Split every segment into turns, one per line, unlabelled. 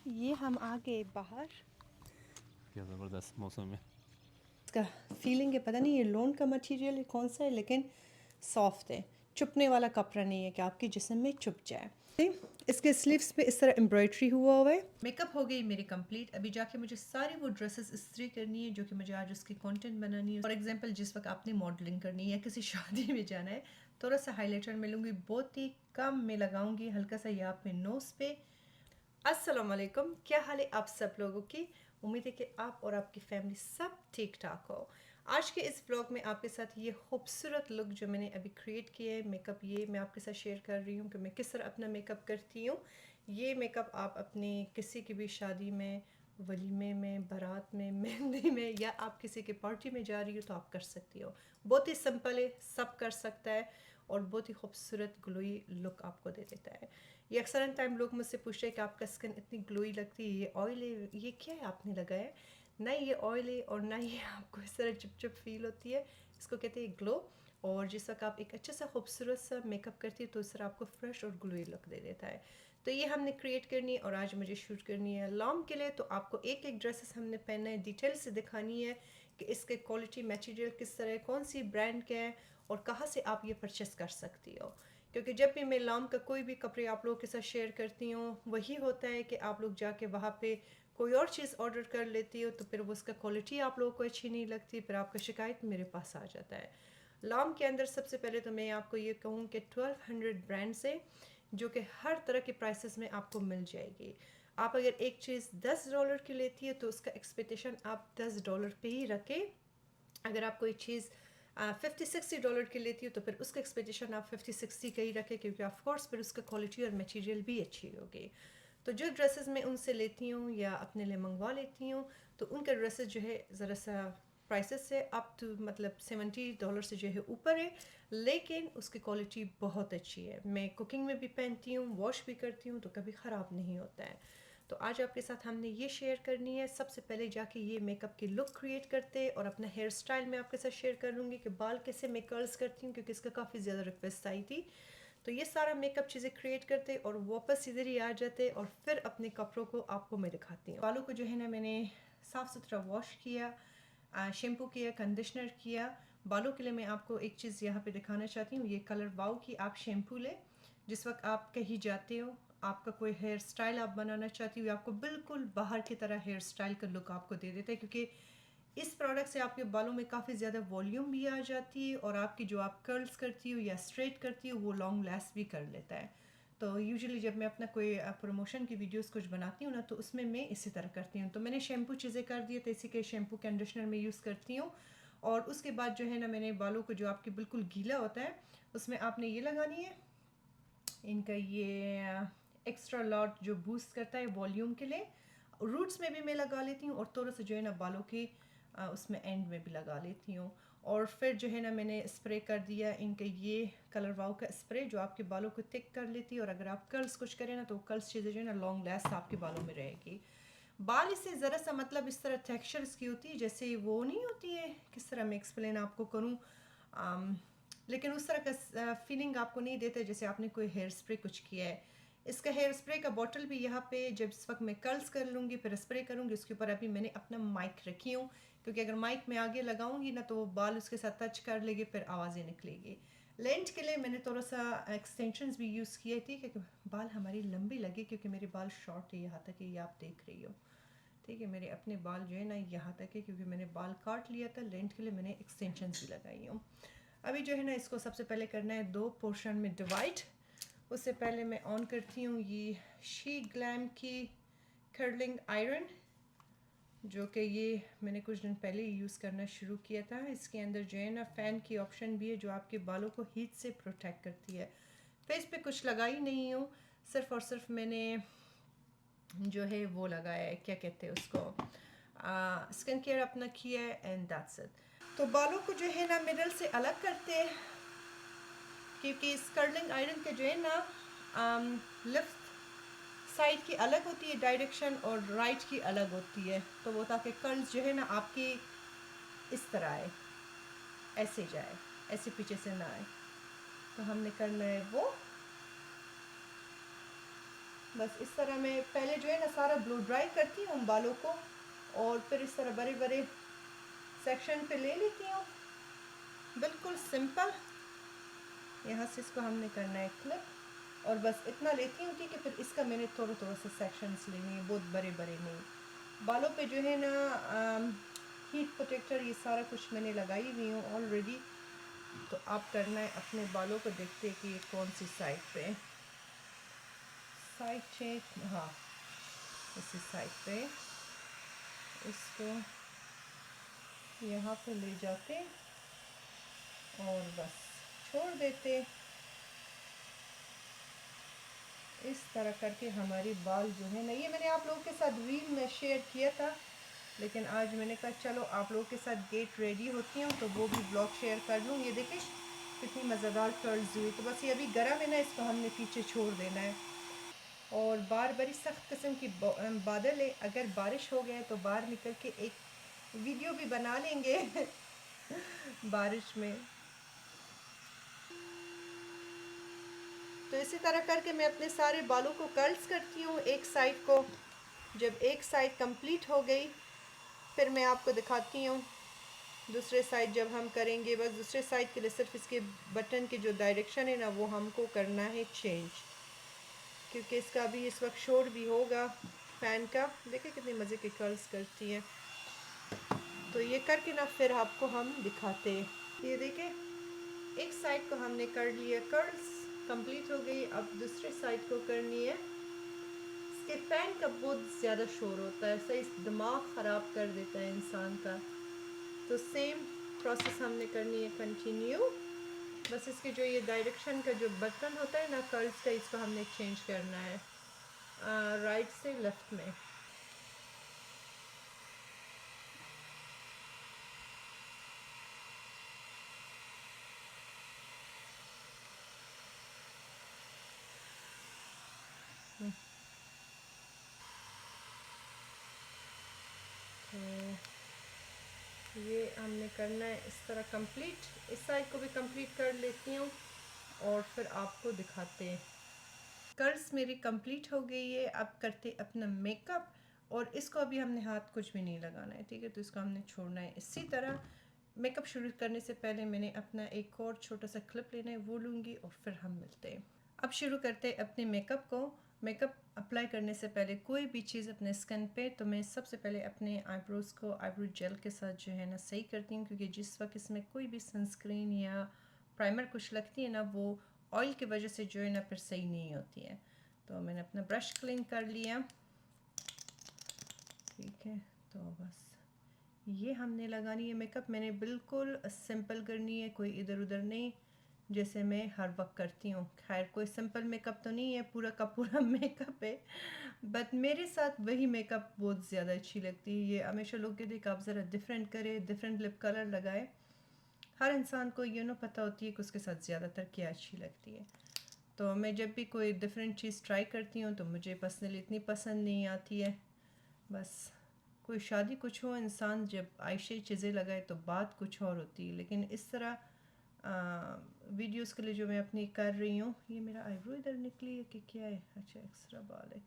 ये हम आ गए बाहर।
क्या ज़बरदस्त मौसम है।
इसका फीलिंग है, पता नहीं ये लोन का मटेरियल है कौन सा है, लेकिन सॉफ्ट है, चुभने वाला कपड़ा नहीं है कि आपके जिस्म में चुभ जाए। इसके स्लीव्स पे इस तरह एम्ब्रॉयडरी हुआ हुआ है। मेकअप हो गई मेरी कंप्लीट। अभी जाके मुझे सारी वो ड्रेसेस इस्त्री करनी है जो कि मुझे आज उसकी कंटेंट बनानी है। फॉर एग्जांपल जिस वक्त आपने मॉडलिंग करनी है या किसी शादी में जाना है, थोड़ा सा हाईलाइटर में लूँगी, बहुत ही कम में लगाऊंगी, हल्का सा यहाँ पे नोज पे। अस्सलाम वालेकुम, क्या हाल है आप सब लोगों की। उम्मीद है कि आप और आपकी फैमिली सब ठीक ठाक हो। आज के इस व्लॉग में आपके साथ ये खूबसूरत लुक जो मैंने अभी क्रिएट किया है, मेकअप, ये मैं आपके साथ शेयर कर रही हूँ कि मैं किस तरह अपना मेकअप करती हूँ। ये मेकअप आप अपनी किसी की भी शादी में, वलीमे में, बारात में, मेहंदी में, या आप किसी के पार्टी में जा रही हो तो आप कर सकती हो। बहुत ही सिंपल है, सब कर सकता है और बहुत ही खूबसूरत ग्लोई लुक आपको दे देता है। ये अक्सर टाइम लोग मुझसे पूछते हैं कि आपका स्किन इतनी ग्लोई लगती है, ये ऑयल है, ये क्या है आपने लगाया है। ना ये ऑयल है और ना ये आपको इस तरह चिप फील होती है। इसको कहते हैं ग्लो। और जिस वक्त आप एक अच्छा सा खूबसूरत सा मेकअप करती है तो इस तरह आपको फ्रेश और ग्लोई लुक दे देता है। तो ये हमने क्रिएट करनी है और आज मुझे शूट करनी है लॉन्ग के लिए। तो आपको एक एक ड्रेसेस हमने पहनना है, डिटेल से दिखानी है कि इसके क्वालिटी मटेरियल किस तरह है, कौन सी ब्रांड का है और कहाँ से आप ये परचेस कर सकती हो। क्योंकि जब भी मैं लॉन्ग का कोई भी कपड़े आप लोगों के साथ शेयर करती हूँ, वही होता है कि आप लोग जाके वहाँ पे कोई और चीज़ ऑर्डर कर लेती हो तो फिर वो उसका क्वालिटी आप लोगों को अच्छी नहीं लगती, फिर आपका शिकायत मेरे पास आ जाता है। लॉन्ग के अंदर सबसे पहले तो मैं आपको ये कहूँ कि 1200 ब्रांड्स है जो कि हर तरह के प्राइसेस में आपको मिल जाएगी। आप अगर एक चीज़ $10 की लेती है तो उसका एक्सपेक्टेशन आप $10 पे ही रखें। अगर आप कोई चीज़ 50-60 डॉलर की लेती हो तो फिर उसका एक्सपेक्टेशन आप 50-60 का ही रखें, क्योंकि ऑफ कोर्स फिर उसका क्वालिटी और मटेरियल भी अच्छी होगी। तो जो ड्रेसेस मैं उनसे लेती हूँ या अपने लिए मंगवा लेती हूँ तो उनका ड्रेसेस जो है ज़रा सा प्राइसेस से अप टू मतलब $70 से जो है ऊपर है, लेकिन उसकी क्वालिटी बहुत अच्छी है। मैं कुकिंग में भी पहनती हूँ, वॉश भी करती हूँ तो कभी ख़राब नहीं होता है। तो आज आपके साथ हमने ये शेयर करनी है। सबसे पहले जाके ये मेकअप की लुक क्रिएट करते और अपना हेयर स्टाइल मैं आपके साथ शेयर करूँगी कि बाल कैसे मैं कर्ल्स करती हूँ, क्योंकि इसका काफ़ी ज़्यादा रिक्वेस्ट आई थी। तो ये सारा मेकअप चीज़ें क्रिएट करते और वापस इधर ही आ जाते और फिर अपने कपड़ों को आपको मैं दिखाती हूँ। बालों को जो है ना मैंने साफ़ सुथरा वॉश किया, शैम्पू किया, कंडीशनर किया। बालों के लिए मैं आपको एक चीज़ यहाँ पे दिखाना चाहती हूँ, ये कलर वाओ की आप शैम्पू लें। जिस वक्त आप कहीं जाते हो, आपका कोई हेयर स्टाइल आप बनाना चाहती हो, आपको बिल्कुल बाहर की तरह हेयर स्टाइल का लुक आपको दे देता है, क्योंकि इस प्रोडक्ट से आपके बालों में काफ़ी ज़्यादा वॉल्यूम भी आ जाती है और आपकी जो आप कर्ल्स करती हो या स्ट्रेट करती हो वो लॉन्ग लास्ट भी कर लेता है। तो यूजुअली जब मैं अपना कोई प्रमोशन की वीडियोस कुछ बनाती हूँ ना तो उसमें मैं इसी तरह करती हूँ। तो मैंने शैम्पू चीज़ें कर दी है तो इसी के शैम्पू कंडीशनर में यूज़ करती हूँ। और उसके बाद जो है ना मैंने बालों को जो आपके बिल्कुल गीला होता है उसमें आपने ये लगानी है, इनका ये एक्स्ट्रा लॉट जो बूस्ट करता है वॉल्यूम के लिए। रूट्स में भी मैं लगा लेती हूँ और थोड़ा सा जो है ना बालों के उसमें एंड में भी लगा लेती हूँ। और फिर जो है ना मैंने स्प्रे कर दिया इनका ये कलर वाव का स्प्रे जो आपके बालों को थिक कर लेती है। और अगर आप कर्ल्स कुछ करें ना तो कर्ल्स चीज़ें जो है ना लॉन्ग लास्ट आपके बालों में रहेगी। बाल इससे ज़रा सा मतलब इस तरह टेक्सचर्स की होती है, जैसे वो नहीं होती है, किस तरह मैं एक्सप्लेन आपको करूँ, लेकिन उस तरह का फीलिंग आपको नहीं देता जैसे आपने कोई हेयर स्प्रे कुछ किया है। इसका हेयर स्प्रे का बॉटल भी यहाँ पे जब इस वक्त मैं कर्ल्स कर लूँगी फिर स्प्रे करूँगी उसके ऊपर अभी मैंने अपना माइक रखी हूँ, क्योंकि अगर माइक में आगे लगाऊंगी ना तो वो बाल उसके साथ टच कर लेगी फिर आवाज़ें निकलेगी। लेंथ के लिए मैंने थोड़ा सा एक्सटेंशंस भी यूज़ किए थे क्योंकि बाल हमारी लंबी लगे, क्योंकि मेरे बाल शॉर्ट है यहाँ तक ये आप देख रही हो। ठीक है, मेरे अपने बाल जो है ना यहाँ तक है क्योंकि मैंने बाल काट लिया था। लेंथ के लिए मैंने एक्सटेंशंस भी लगाई हूँ। अभी जो है ना इसको सबसे पहले करना है 2 पोर्शन में डिवाइड। उससे पहले मैं ऑन करती हूँ ये शी ग्लैम की कर्लिंग आयरन, जो कि ये मैंने कुछ दिन पहले यूज़ करना शुरू किया था। इसके अंदर जो है ना फ़ैन की ऑप्शन भी है जो आपके बालों को हीट से प्रोटेक्ट करती है। फेस पे कुछ लगाई नहीं हूँ, सिर्फ़ और सिर्फ मैंने जो है वो लगाया है, क्या कहते हैं उसको, स्किन केयर अपना किया है एंड दैट्स इट। तो बालों को जो है ना मिडल से अलग करते हैं, क्योंकि इस कर्लिंग आयरन के जो है ना लेफ्ट साइड की अलग होती है डायरेक्शन और राइट की अलग होती है, तो वो ताकि कर्ल्स जो है ना आपकी इस तरह आए, ऐसे जाए, ऐसे पीछे से ना आए। तो हमने करना है वो। बस इस तरह मैं पहले जो है ना सारा ब्लो ड्राई करती हूँ बालों को, और फिर इस तरह बड़े बड़े सेक्शन पे ले लेती हूँ, बिल्कुल सिंपल। यहाँ से इसको हमने करना है क्लिप, और बस इतना लेती हूँ कि फिर इसका मैंने थोड़ा थोड़ा सा सेक्शंस लेने हैं, बहुत बड़े बड़े नहीं। बालों पे जो है ना हीट प्रोटेक्टर ये सारा कुछ मैंने लगाई हुई हूँ ऑलरेडी। तो आप करना है अपने बालों को देखते हैं कि ये कौन सी साइड पे, साइड चेंज, हाँ इसी साइड पे इसको यहाँ पे ले जाते और बस छोड़ देते। इस तरह करके हमारी बाल जो है ना, ये मैंने आप लोगों के साथ रील में शेयर किया था, लेकिन आज मैंने कहा चलो आप लोगों के साथ गेट रेडी होती हूँ तो वो भी ब्लॉग शेयर कर लूँ। ये देखिए कितनी मज़ेदार कर्ल्स हुई। तो बस ये अभी गर्म है ना, इसको हमने पीछे छोड़ देना है। और बाहर बड़ी सख्त किस्म की बादल है, अगर बारिश हो गया तो बाहर निकल के एक वीडियो भी बना लेंगे बारिश में। तो इसी तरह करके मैं अपने सारे बालों को कर्ल्स करती हूँ एक साइड को। जब एक साइड कंप्लीट हो गई फिर मैं आपको दिखाती हूँ दूसरे साइड जब हम करेंगे। बस दूसरे साइड के लिए सिर्फ इसके बटन की जो डायरेक्शन है ना वो हमको करना है चेंज, क्योंकि इसका अभी इस वक्त शोर भी होगा फ़ैन का। देखिए कितनी मज़े के कर्ल्स करती है। तो ये करके ना फिर आपको हम दिखाते हैं। ये देखिए एक साइड को हमने कर लिया, कर्ल्स कंप्लीट हो गई। अब दूसरे साइड को करनी है। इसके फ़ैन का बहुत ज़्यादा शोर होता है, सही दिमाग ख़राब कर देता है इंसान का। तो सेम प्रोसेस हमने करनी है कंटिन्यू। बस इसके जो ये डायरेक्शन का जो बटन होता है ना कर्ल्स का, इसको हमने चेंज करना है राइट से लेफ़्ट में। तो ये हमने करना है इस तरह कंप्लीट। इस साइड को भी कंप्लीट कर लेती हूँ और फिर आपको दिखाते हैं। कर्ल्स मेरी कंप्लीट हो गई है। अब करते अपना मेकअप, और इसको अभी हमने हाथ कुछ भी नहीं लगाना है, ठीक है। तो इसको हमने छोड़ना है इसी तरह। मेकअप शुरू करने से पहले मैंने अपना एक और छोटा सा क्लिप लेना है, वो लूँगी और फिर हम मिलते हैं। अब शुरू करते हैं अपने मेकअप को। मेकअप अप्लाई करने से पहले कोई भी चीज़ अपने स्किन पे, तो मैं सबसे पहले अपने आईब्रोज़ को आईब्रो जेल के साथ जो है ना सही करती हूँ, क्योंकि जिस वक्त इसमें कोई भी सनस्क्रीन या प्राइमर कुछ लगती है ना, वो ऑयल की वजह से जो है ना फिर सही नहीं होती है। तो मैंने अपना ब्रश क्लीन कर लिया, ठीक है। तो बस ये हमने लगानी है मेकअप। मैंने बिल्कुल सिंपल करनी है, कोई इधर उधर नहीं, जैसे मैं हर वक्त करती हूँ। खैर कोई सिंपल मेकअप तो नहीं है, पूरा का पूरा मेकअप है, बट मेरे साथ वही मेकअप बहुत ज़्यादा अच्छी लगती है। ये हमेशा लोग कहते हैं कि आप ज़रा डिफरेंट करें, डिफरेंट लिप कलर लगाए। हर इंसान को पता होती है कि उसके साथ ज़्यादातर क्या अच्छी लगती है। तो मैं जब भी कोई डिफरेंट चीज़ ट्राई करती हूँ तो मुझे पर्सनली इतनी पसंद नहीं आती है। बस कोई शादी कुछ हो, इंसान जब आयशे चीज़ें लगाए तो बात कुछ और होती है। लेकिन इस तरह वीडियोस के लिए जो मैं अपनी कर रही हूँ, ये मेरा आईब्रो इधर निकली है कि क्या है, अच्छा एक्स्ट्रा बाल है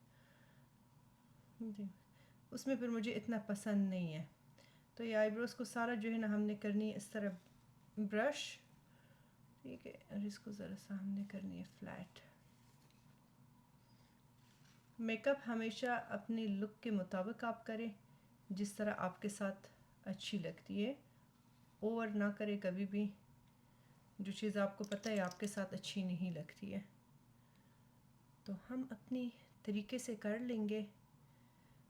जी, उसमें फिर मुझे इतना पसंद नहीं है। तो ये आईब्रोज़ को सारा जो है ना हमने करनी है इस तरह ब्रश, ठीक है। और इसको ज़रा सा हमने करनी है फ्लैट। मेकअप हमेशा अपनी लुक के मुताबिक आप करें, जिस तरह आपके साथ अच्छी लगती है। ओवर ना करें कभी भी, जो चीज़ आपको पता है आपके साथ अच्छी नहीं लगती है। तो हम अपनी तरीके से कर लेंगे।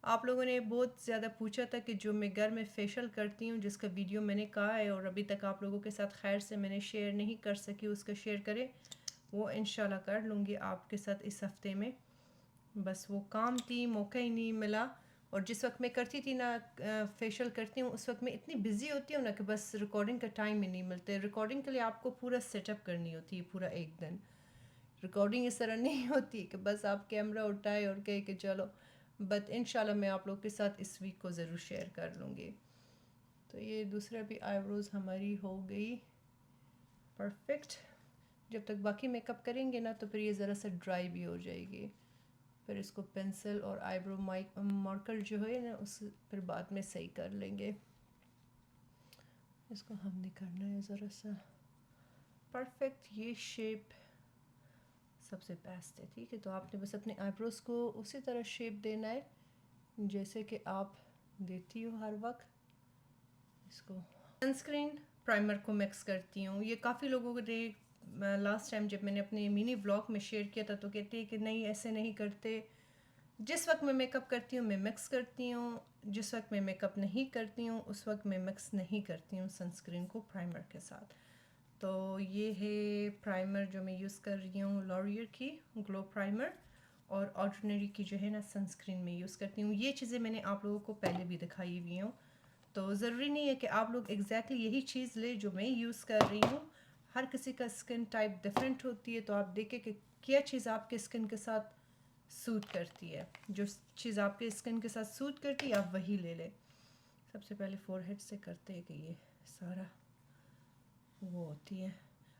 आप लोगों ने बहुत ज़्यादा पूछा था कि जो मैं घर में फेशियल करती हूँ, जिसका वीडियो मैंने कहा है और अभी तक आप लोगों के साथ खैर से मैंने शेयर नहीं कर सकी, उसका शेयर करें। वो इंशाल्लाह कर लूँगी आपके साथ इस हफ़्ते में। बस वो काम थी, मौका ही नहीं मिला। और जिस वक्त मैं करती थी ना फेशियल करती हूँ, उस वक्त मैं इतनी बिज़ी होती हूँ ना कि बस रिकॉर्डिंग का टाइम ही नहीं मिलता। रिकॉर्डिंग के लिए आपको पूरा सेटअप करनी होती है, पूरा एक दिन। रिकॉर्डिंग इस तरह नहीं होती कि बस आप कैमरा उठाए और कहे कि चलो। बट इंशाल्लाह मैं आप लोग के साथ इस वीक को ज़रूर शेयर कर लूँगी। तो ये दूसरा भी आईब्रोज़ हमारी हो गई परफेक्ट। जब तक बाकी मेकअप करेंगे ना तो फिर ये ज़रा सा ड्राई भी हो जाएगी। फिर इसको पेंसिल और आईब्रो मार्कर जो है ना उस फिर बाद में सही कर लेंगे। इसको हमने करना है ज़रा सा परफेक्ट, ये शेप सबसे बेस्ट है, ठीक है। तो आपने बस अपने आईब्रोज को उसी तरह शेप देना है जैसे कि आप देती हो हर वक्त। इसको सनस्क्रीन प्राइमर को मिक्स करती हूँ। ये काफ़ी लोगों ने लास्ट टाइम जब मैंने अपने मिनी व्लॉग में शेयर किया था तो कहते हैं कि नहीं ऐसे नहीं करते। जिस वक्त मैं मेकअप करती हूँ मैं मिक्स करती हूँ, जिस वक्त मैं मेकअप नहीं करती हूँ उस वक्त मैं मिक्स नहीं करती हूँ सनस्क्रीन को प्राइमर के साथ। तो ये है प्राइमर जो मैं यूज़ कर रही हूँ लॉरियर की ग्लो प्राइमर, और ऑर्डिनरी की जो है ना सनस्क्रीन में यूज़ करती हूँ। ये चीज़ें मैंने आप लोगों को पहले भी दिखाई हुई हूँ, तो ज़रूरी नहीं है कि आप लोग एग्जैक्टली यही चीज़ ले जो मैं यूज़ कर रही हूँ। हर किसी का स्किन टाइप डिफरेंट होती है, तो आप देखें कि क्या चीज़ आपके स्किन के साथ सूट करती है। जो चीज़ आपके स्किन के साथ सूट करती है आप वही ले लें। सबसे पहले फोरहेड से करते हैं कि ये सारा वो होती है।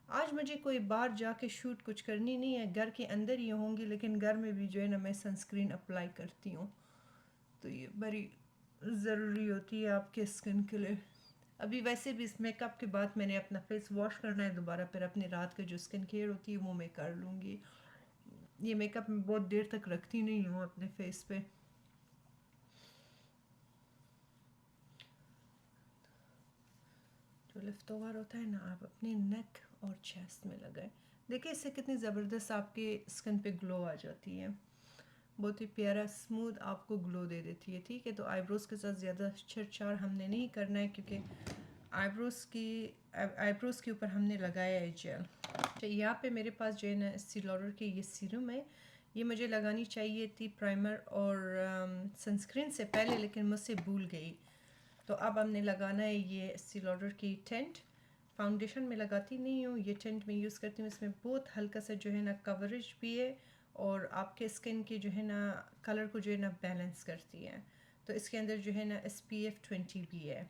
आज मुझे कोई बाहर जाके शूट कुछ करनी नहीं है, घर के अंदर ही होंगी, लेकिन घर में भी जो है ना मैं सनस्क्रीन अप्लाई करती हूँ, तो ये बड़ी ज़रूरी होती है आपके स्किन के लिए। अभी वैसे भी इस मेकअप के बाद मैंने अपना फेस वॉश करना है दोबारा, फिर अपनी रात की जो स्किन केयर होती है वो मैं कर लूँगी। ये मेकअप मैं बहुत देर तक रखती नहीं हूँ अपने फेस पे। जो लिफ्ट ओवर होता है ना आप अपने नेक और चेस्ट में लगाएं। देखिए इससे कितनी ज़बरदस्त आपके स्किन पे ग्लो आ जाती है, बहुत ही प्यारा स्मूथ आपको ग्लो दे देती है, ठीक है। तो आईब्रोज़ के साथ ज़्यादा छेड़छाड़ हमने नहीं करना है क्योंकि आईब्रोज़ के ऊपर हमने लगाया है जेल। तो यहाँ पे मेरे पास जो है ना सिलॉरर की ये सीरम है, ये मुझे लगानी चाहिए थी प्राइमर और सनस्क्रीन से पहले, लेकिन मुझसे भूल गई। तो अब हमने लगाना है ये सिलॉरर की टेंट। फाउंडेशन में लगाती नहीं हूँ, ये टेंट में यूज़ करती हूँ। इसमें बहुत हल्का सा जो है ना कवरेज भी है और आपके स्किन के जो है ना कलर को जो है ना बैलेंस करती है। तो इसके अंदर जो है ना SPF 20 भी है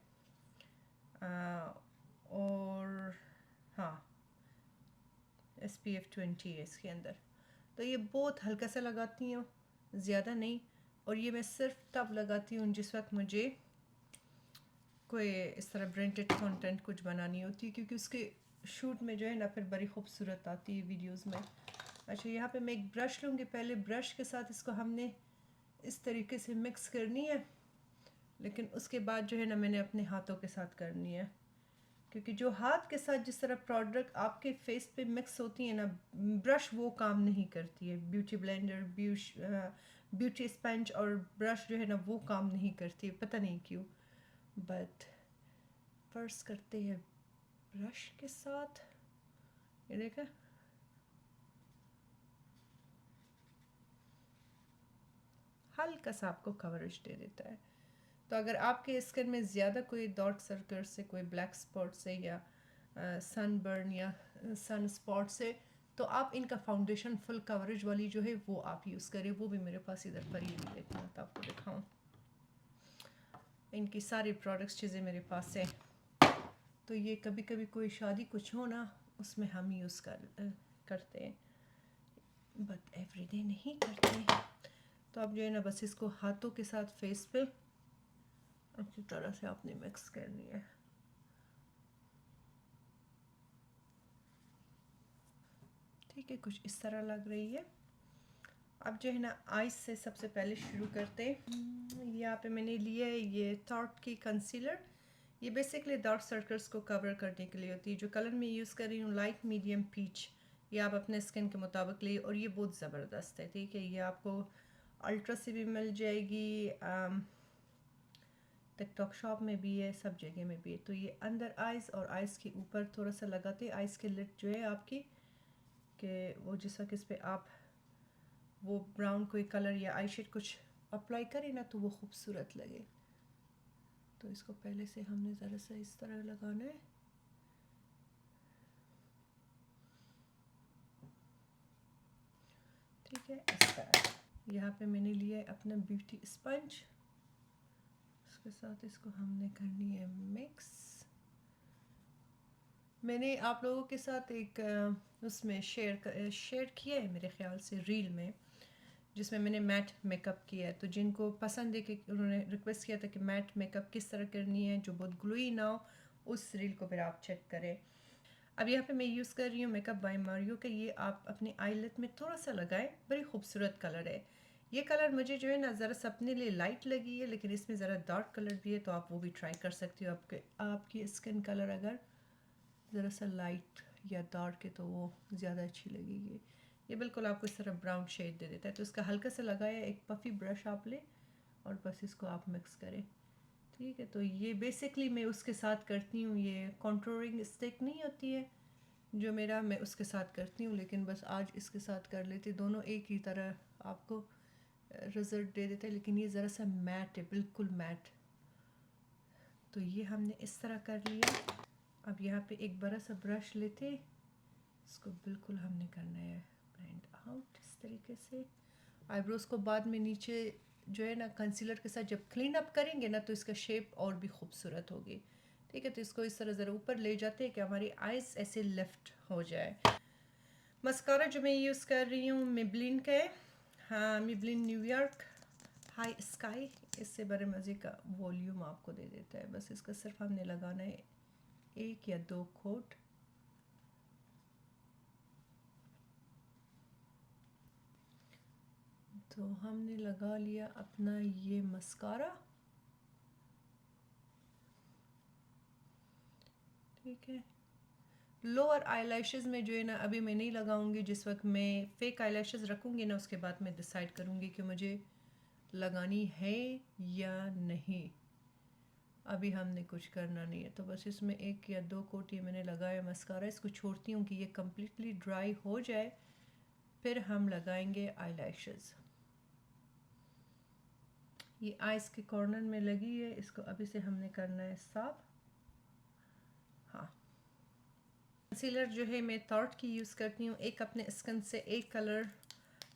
और हाँ SPF 20 है इसके अंदर। तो ये बहुत हल्का सा लगाती हूँ, ज़्यादा नहीं। और ये मैं सिर्फ तब लगाती हूँ जिस वक्त मुझे कोई इस तरह ब्रांडेड कंटेंट कुछ बनानी होती है, क्योंकि उसके शूट में जो है ना फिर बड़ी खूबसूरत आती है वीडियोस में। अच्छा यहाँ पे मैं एक ब्रश लूँगी, पहले ब्रश के साथ इसको हमने इस तरीके से मिक्स करनी है, लेकिन उसके बाद जो है ना मैंने अपने हाथों के साथ करनी है, क्योंकि जो हाथ के साथ जिस तरह प्रोडक्ट आपके फेस पे मिक्स होती है ना, ब्रश वो काम नहीं करती है। ब्यूटी ब्लेंडर, ब्यूटी स्पंज और ब्रश जो है ना वो काम नहीं करती है, पता नहीं क्यों। बट फर्स्ट करते हैं ब्रश के साथ, ये देखा हल्का सा आपको कवरेज दे देता है। तो अगर आपके स्किन में ज़्यादा कोई डार्क सर्कल से, कोई ब्लैक स्पॉट से या सनबर्न या सन स्पॉट से, तो आप इनका फाउंडेशन फुल कवरेज वाली जो है वो आप यूज़ करें। वो भी मेरे पास इधर पर ही भी देखना था, आपको दिखाऊं। इनकी सारी प्रोडक्ट्स चीज़ें मेरे पास है, तो ये कभी कभी कोई शादी कुछ हो ना उसमें हम यूज़ करते हैं, बट एवरीडे नहीं करते। तो अब जो है ना बस इसको हाथों के साथ फेस पे अच्छी तरह से आपने मिक्स करनी है। ठीक है, कुछ इस तरह लग रही है। अब जो है ना आइज से सबसे पहले शुरू करते हैं। यहाँ पे मैंने लिया है ये टॉर्ट की कंसीलर। ये बेसिकली डार्क सर्कल्स को कवर करने के लिए होती है। जो कलर मैं यूज़ कर रही हूँ लाइट मीडियम पीच, ये आप अपने स्किन के मुताबिक लिए, और ये बहुत ज़बरदस्त है, ठीक है। ये आपको अल्ट्रा से भी मिल जाएगी, टिकटॉक शॉप में भी है, सब जगह में भी है। तो ये अंदर आइज़ और आइज़ के ऊपर थोड़ा सा लगाते हैं। आइज़ के लिड जो है आपकी कि वो जिस वक्त इस पर आप वो ब्राउन कोई कलर या आई शेड कुछ अप्लाई करें ना तो वो खूबसूरत लगे। तो इसको पहले से हमने ज़रा सा इस तरह लगाना है। ठीक है, इस तरह। यहाँ पे मैंने लिया है अपना ब्यूटी स्पंज, उसके साथ इसको हमने करनी है मिक्स। मैंने आप लोगों के साथ एक उसमें शेयर किया है मेरे ख्याल से रील में, जिसमें मैंने मैट मेकअप किया है। तो जिनको पसंद है कि उन्होंने रिक्वेस्ट किया था कि मैट मेकअप किस तरह करनी है जो बहुत ग्लोई ना हो, उस रील को फिर आप चेक करें। अब यहाँ पे मैं यूज़ कर रही हूँ मेकअप बाय मारियो का। ये आप अपने आईलेट में थोड़ा सा लगाएं, बड़ी खूबसूरत कलर है ये। कलर मुझे जो है ना ज़रा सा अपने लिए लाइट लगी है, लेकिन इसमें ज़रा डार्क कलर भी है, तो आप वो भी ट्राई कर सकते हो। आपकी स्किन कलर अगर ज़रा सा लाइट या डार्क है तो वो ज़्यादा अच्छी लगेगी। ये बिल्कुल आपको इस तरह ब्राउन शेड दे देता है। तो इसका हल्का सा लगाया, एक पफ़ी ब्रश आप लें और बस इसको आप मिक्स करें, ठीक है। तो ये बेसिकली मैं उसके साथ करती हूँ, ये कॉन्ट्रोरिंग स्टिक नहीं होती है जो मेरा, मैं उसके साथ करती हूँ, लेकिन बस आज इसके साथ कर लेती। दोनों एक ही तरह आपको रिजल्ट दे देते हैं, लेकिन ये ज़रा सा मैट है, बिल्कुल मैट। तो ये हमने इस तरह कर लिया। अब यहाँ पे एक बड़ा सा ब्रश लेते, इसको बिल्कुल हमने करना है ब्लेंड आउट इस तरीके से। आईब्रोज को बाद में नीचे जो है ना कंसीलर के साथ जब क्लीन अप करेंगे ना, तो इसका शेप और भी खूबसूरत होगी, ठीक है। तो इसको इस तरह ज़रा ऊपर ले जाते हैं कि हमारी आइज़ ऐसे लिफ्ट हो जाए। मस्कारा जो मैं यूज़ कर रही हूँ मेबलिन का है, हाँ मेबलिन न्यूयॉर्क हाई स्काई। इससे बड़े मज़े का वॉल्यूम आपको दे देता है। बस इसका सिर्फ हमने लगाना है 1 या 2 कोट। तो हमने लगा लिया अपना ये मस्कारा, ठीक है। लोअर आईलैशेस में जो है ना अभी मैं नहीं लगाऊंगी, जिस वक्त मैं फेक आईलैशेस रखूंगी ना उसके बाद मैं डिसाइड करूंगी कि मुझे लगानी है या नहीं। अभी हमने कुछ करना नहीं है। तो बस इसमें 1 या 2 कोट ये मैंने लगाया मस्कारा। इसको छोड़ती हूँ कि ये कम्प्लीटली ड्राई हो जाए, फिर हम लगाएंगे आईलैशेस। ये आइज़ के कॉर्नर में लगी है, इसको अभी से हमने करना है साफ। हाँ, कंसीलर जो है मैं थॉट की यूज़ करती हूँ, एक अपने स्किन से एक कलर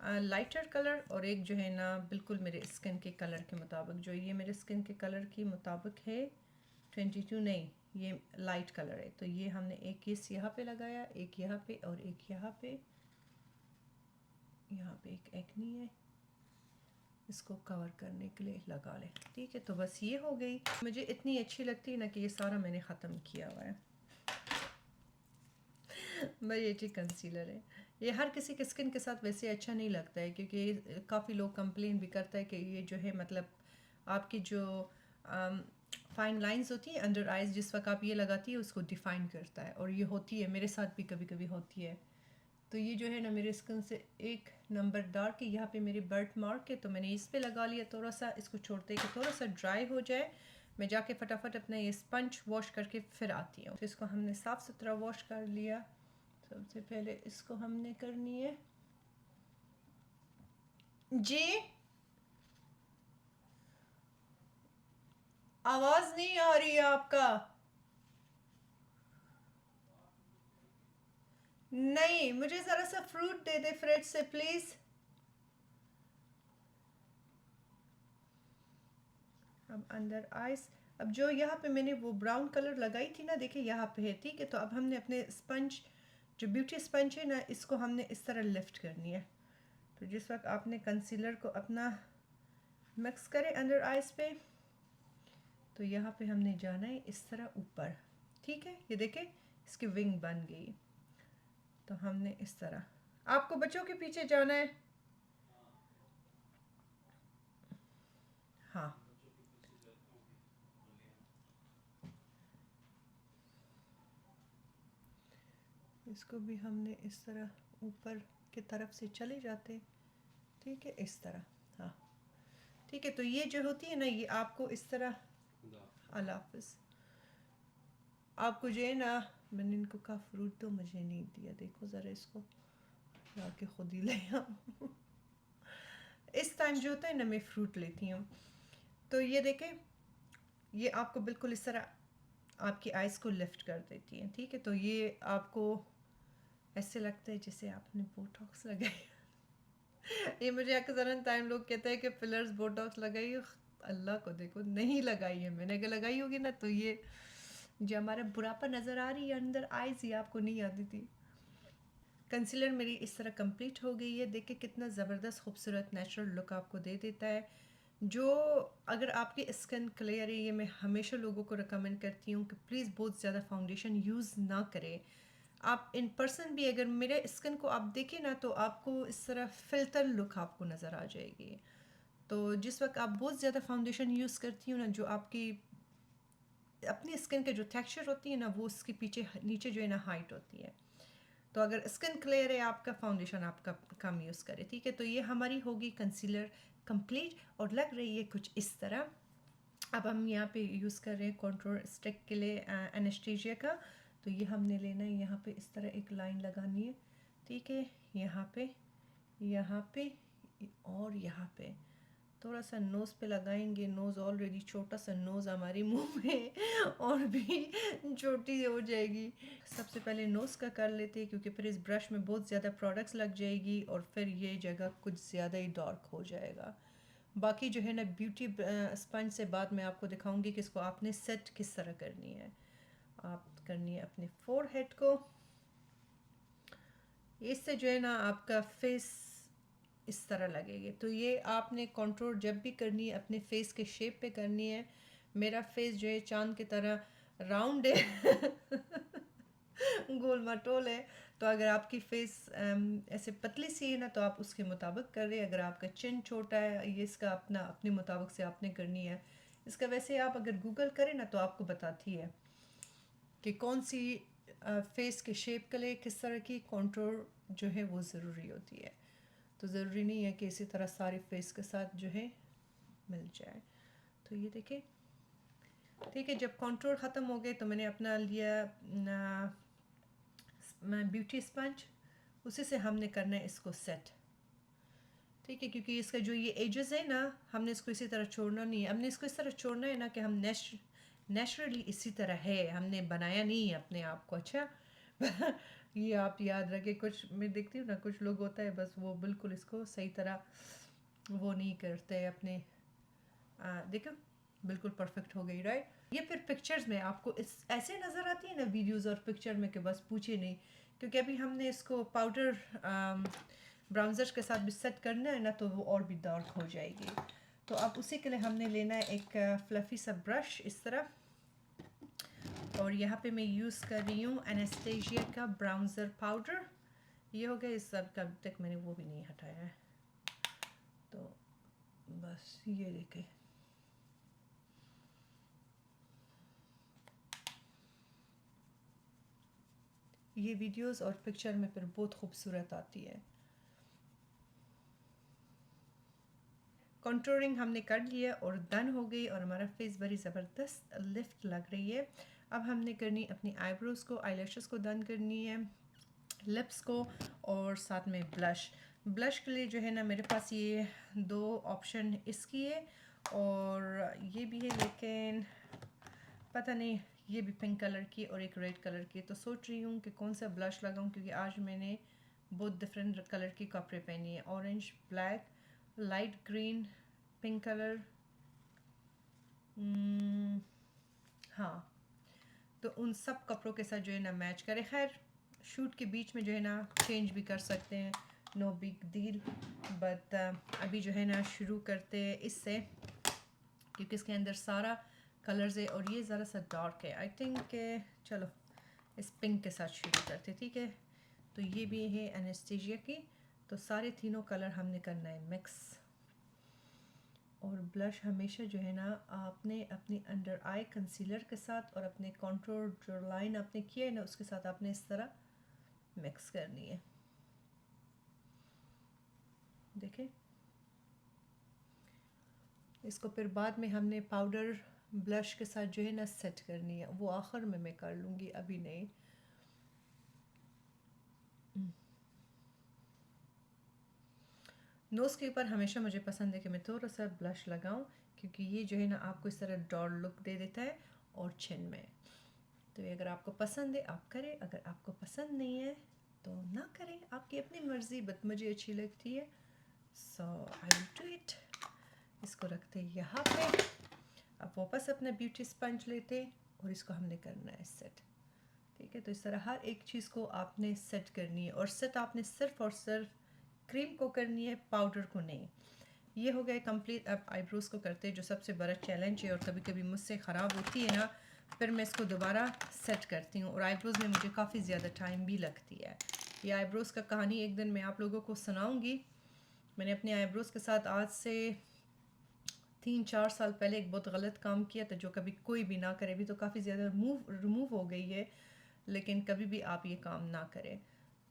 लाइटर कलर, और एक जो है ना बिल्कुल मेरे स्किन के कलर के मुताबिक। जो ये मेरे स्किन के कलर के मुताबिक है 22 नहीं, ये लाइट कलर है। तो ये हमने एक केस यहाँ पे लगाया, एक यहाँ पे और एक यहाँ पे। यहाँ पे एक एक्नी है, इसको कवर करने के लिए लगा लें, ठीक है। तो बस ये हो गई। मुझे इतनी अच्छी लगती है ना कि ये सारा मैंने ख़त्म किया हुआ है। बड़ी अच्छी कंसीलर है ये। हर किसी के स्किन के साथ वैसे अच्छा नहीं लगता है, क्योंकि काफ़ी लोग कंप्लेन भी करता है कि ये जो है मतलब आपकी जो फाइन लाइंस होती है अंडर आइज, जिस वक्त आप ये लगाती है उसको डिफ़ाइन करता है, और ये होती है, मेरे साथ भी कभी कभी होती है। तो ये जो है ना मेरे स्किन से एक नंबर डार्क है, यहाँ पे मेरी बर्थ मार्क है, तो मैंने इस पे लगा लिया थोड़ा सा। इसको छोड़ते कि थोड़ा सा ड्राई हो जाए, मैं जाके फटाफट अपना ये स्पंज वॉश करके फिर आती हूँ। तो इसको हमने साफ़ सुथरा वॉश कर लिया। सबसे पहले इसको हमने करनी है जी, आवाज़ नहीं आ रही है आपका। नहीं, मुझे ज़रा सा फ्रूट दे दे फ्रिज से प्लीज़। अब अंदर आइस, अब जो यहाँ पे मैंने वो ब्राउन कलर लगाई थी ना, देखिए यहाँ पे है, ठीक है। तो अब हमने अपने स्पंज, जो ब्यूटी स्पंज है ना, इसको हमने इस तरह लिफ्ट करनी है। तो जिस वक्त आपने कंसीलर को अपना मिक्स करें अंडर आइज पे, तो यहाँ पे हमने जाना है इस तरह ऊपर, ठीक है। ये देखें इसकी विंग बन गई। तो हमने इस तरह, आपको बच्चों के पीछे जाना है, हाँ। इसको भी हमने इस तरह ऊपर की तरफ से चले जाते, ठीक है, इस तरह, हाँ ठीक है। तो ये जो होती है ना, ये आपको इस तरह, अल्लाह हाफिज़। आपको जो है ना, मैंने इनको कहा फ्रूट तो मुझे नहीं दिया, देखो ज़रा इसको लाके खुद ही ले आओ। इस टाइम जो होता है ना मैं फ्रूट लेती हूँ। तो ये देखें, ये आपको बिल्कुल इस तरह आपकी आइज़ को लिफ्ट कर देती है, ठीक है। तो ये आपको ऐसे लगता है जैसे आपने बोटॉक्स लगाई। ये मुझे अक्सर टाइम लोग कहते हैं कि फिलर्स बोटॉक्स लगाई, अल्लाह को देखो नहीं लगाई है मैंने। अगर लगाई होगी ना, तो ये जो हमारा बुढ़ापा नज़र आ रही है अंदर आइज़, ये आपको नहीं आती थी। कंसीलर मेरी इस तरह कंप्लीट हो गई है। देखिए कितना ज़बरदस्त खूबसूरत नेचुरल लुक आपको दे देता है। जो अगर आपकी स्किन क्लियर है, ये मैं हमेशा लोगों को रिकमेंड करती हूँ कि प्लीज़ बहुत ज़्यादा फाउंडेशन यूज़ ना करें। आप इन पर्सन भी अगर मेरे स्किन को आप देखें ना, तो आपको इस तरह फ़िल्टर लुक आपको नज़र आ जाएगी। तो जिस वक्त आप बहुत ज़्यादा फाउंडेशन यूज़ करती हो ना, जो आपकी अपनी स्किन के जो टेक्सचर होती है ना, वो उसके पीछे नीचे जो है ना हाइट होती है। तो अगर स्किन क्लियर है आपका, फाउंडेशन आपका कम यूज़ करें, ठीक है। तो ये हमारी होगी कंसीलर कंप्लीट और लग रही है कुछ इस तरह। अब हम यहाँ पे यूज़ कर रहे हैं कंटूर स्टिक के लिए एनेस्थीसिया का। तो ये हमने लेना है, यहाँ पे इस तरह एक लाइन लगानी है, ठीक है। यहाँ पे और यहाँ पे थोड़ा सा नोज़ पे लगाएंगे। नोज़ ऑलरेडी छोटा सा नोज़ हमारे मुंह में और भी छोटी हो जाएगी। सबसे पहले नोज़ का कर लेते हैं, क्योंकि फिर इस ब्रश में बहुत ज़्यादा प्रोडक्ट्स लग जाएगी और फिर ये जगह कुछ ज़्यादा ही डार्क हो जाएगा। बाकी जो है ना ब्यूटी स्पंज से बाद में आपको दिखाऊंगी कि इसको आपने सेट किस तरह करनी है। आप करनी है अपने फोरहेड को, इससे जो है ना आपका फेस इस तरह लगेगी। तो ये आपने कंट्रोल जब भी करनी है अपने फेस के शेप पे करनी है। मेरा फेस जो है चांद की तरह राउंड है गोल मटोल है। तो अगर आपकी फेस ऐसे पतली सी है ना, तो आप उसके मुताबिक कर रहे हैं। अगर आपका चिन छोटा है, ये इसका अपना अपने मुताबिक से आपने करनी है। इसका वैसे आप अगर गूगल करें ना, तो आपको बताती है कि कौन सी फेस के शेप के लिए किस तरह की कंट्रोल जो है वो ज़रूरी होती है। तो ज़रूरी नहीं है कि इसी तरह सारे फेस के साथ जो है मिल जाए। तो ये देखिए, ठीक है। जब कंट्रोल ख़त्म हो गए तो मैंने अपना लिया ब्यूटी स्पंज, उसी से हमने करना है इसको सेट, ठीक है। क्योंकि इसका जो ये एजेस है ना, हमने इसको इसी तरह छोड़ना नहीं है। हमने इसको इस तरह छोड़ना है ना कि हम नेचुरली इसी तरह है, हमने बनाया नहीं है अपने आप को। अच्छा ये आप याद रखें। कुछ मैं देखती हूँ ना, कुछ लोग होता है बस वो बिल्कुल इसको सही तरह वो नहीं करते अपने। देखो बिल्कुल परफेक्ट हो गई, राइट। ये फिर पिक्चर्स में आपको इस ऐसे नज़र आती है ना वीडियोस और पिक्चर में कि बस पूछे नहीं। क्योंकि अभी हमने इसको पाउडर ब्राउज़र के साथ भी सेट करना है ना, तो वो और भी डार्क हो जाएगी। तो अब उसी के लिए हमने लेना है एक फ्लफ़ी सा ब्रश इस तरह। और यहाँ पे मैं यूज़ कर रही हूँ एनेस्थीसिया का ब्राउज़र पाउडर। ये हो गया। इस सब का अभी तक मैंने वो भी नहीं हटाया है। तो बस ये देखें, ये वीडियोस और पिक्चर में फिर बहुत खूबसूरत आती है। कंटूरिंग हमने कर लिया और डन हो गई और हमारा फेस बड़ी ज़बरदस्त लिफ्ट लग रही है। अब हमने करनी अपनी आईब्रोज़ को, आईलैशेस को डन करनी है, लिप्स को और साथ में ब्लश। ब्लश के लिए जो है ना मेरे पास ये दो ऑप्शन इसकी है और ये भी है, लेकिन पता नहीं, ये भी पिंक कलर की और एक रेड कलर की। तो सोच रही हूँ कि कौन सा ब्लश लगाऊँ, क्योंकि आज मैंने बहुत डिफरेंट कलर की कपड़े पहनी है। Orange, black, light green, pink colour. हाँ, तो उन सब कपड़ों के साथ जो है ना मैच करे। खैर शूट के बीच में जो है ना चेंज भी कर सकते हैं, नो बिग डील। बट अभी जो है ना शुरू करते हैं इससे, क्योंकि इसके अंदर सारा कलर्स है और ये ज़रा सा डार्क है। आई थिंक चलो इस पिंक के साथ शुरू करते, ठीक है। तो ये भी है एनेस्थीसिया की। तो सारे तीनों कलर हमने करना है मिक्स। और ब्लश हमेशा जो है ना आपने अपनी अंडर आई कंसीलर के साथ और अपने कंटूर जो लाइन आपने किया है ना उसके साथ आपने इस तरह मिक्स करनी है। देखें, इसको फिर बाद में हमने पाउडर ब्लश के साथ जो है ना सेट करनी है, वो आखिर में मैं कर लूँगी, अभी नहीं। नोज़ के ऊपर हमेशा मुझे पसंद है कि मैं थोड़ा सा ब्लश लगाऊं, क्योंकि ये जो है ना आपको इस तरह डॉल लुक दे देता है और चिन में। तो ये अगर आपको पसंद है आप करें, अगर आपको पसंद नहीं है तो ना करें, आपकी अपनी मर्ज़ी। बट मुझे अच्छी लगती है, सो आई विल डू इट। इसको रखते हैं यहाँ पे। अब वापस अपना ब्यूटी स्पंज लेते और इसको हमने करना है सेट, ठीक है, तो इस तरह हर एक चीज़ को आपने सेट करनी है, और सेट आपने सिर्फ और सिर्फ क्रीम को करनी है, पाउडर को नहीं। ये हो गया कंप्लीट। अब आईब्रोज़ को करते हैं, जो सबसे बड़ा चैलेंज है और कभी कभी मुझसे ख़राब होती है ना, फिर मैं इसको दोबारा सेट करती हूँ, और आईब्रोज़ में मुझे काफ़ी ज़्यादा टाइम भी लगती है। ये आईब्रोज़ का कहानी एक दिन मैं आप लोगों को सुनाऊँगी। मैंने अपने आईब्रोज़ के साथ आज से 3-4 साल पहले एक बहुत गलत काम किया था, जो कभी कोई भी ना करे। अभी तो काफ़ी ज़्यादा रिमूव हो गई है, लेकिन कभी भी आप ये काम ना करें।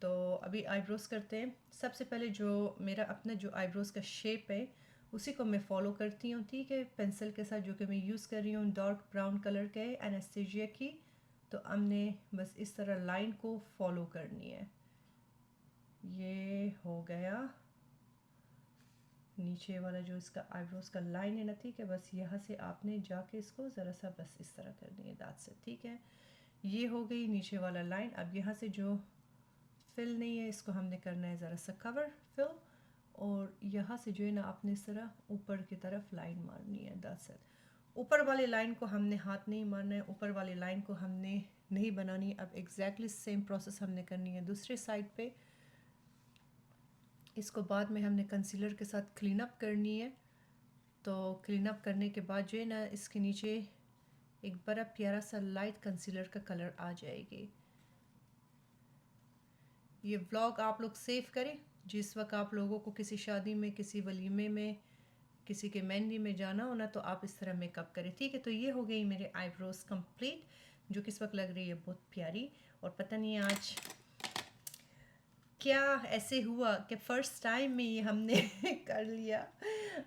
तो अभी आईब्रोज़ करते हैं। सबसे पहले जो मेरा अपना जो आईब्रोज़ का शेप है उसी को मैं फॉलो करती हूँ, ठीक है, पेंसिल के साथ, जो कि मैं यूज़ कर रही हूँ डार्क ब्राउन कलर के एनेस्थीसिया की। तो हमने बस इस तरह लाइन को फॉलो करनी है। ये हो गया नीचे वाला जो इसका आईब्रोज़ का लाइन है ना, ठीक है, बस यहाँ से आपने जाके इसको ज़रा सा बस इस तरह करनी है दांत से, ठीक है। ये हो गई नीचे वाला लाइन। अब यहाँ से जो फिल नहीं है इसको हमने करना है ज़रा सा कवर फिल, और यहाँ से जो है ना आपने इस तरह ऊपर की तरफ लाइन मारनी है दांत से। ऊपर वाली लाइन को हमने हाथ नहीं मारना है, ऊपर वाली लाइन को हमने नहीं बनानी। अब एग्जैक्टली सेम प्रोसेस हमने करनी है दूसरे साइड पे। इसको बाद में हमने कंसीलर के साथ क्लीन अप करनी है। तो क्लीन अप करने के बाद जो है ना इसके नीचे एक बड़ा प्यारा सा लाइट कंसीलर का कलर आ जाएगी। ये व्लॉग आप लोग सेव करें, जिस वक्त आप लोगों को किसी शादी में, किसी वलीमे में, किसी के मेहंदी में जाना हो ना, तो आप इस तरह मेकअप करें, ठीक है। तो ये हो गई मेरे आईब्रोज कंप्लीट, जो कि इस वक्त लग रही है बहुत प्यारी। और पता नहीं आज क्या ऐसे हुआ कि फ़र्स्ट टाइम में ये हमने कर लिया।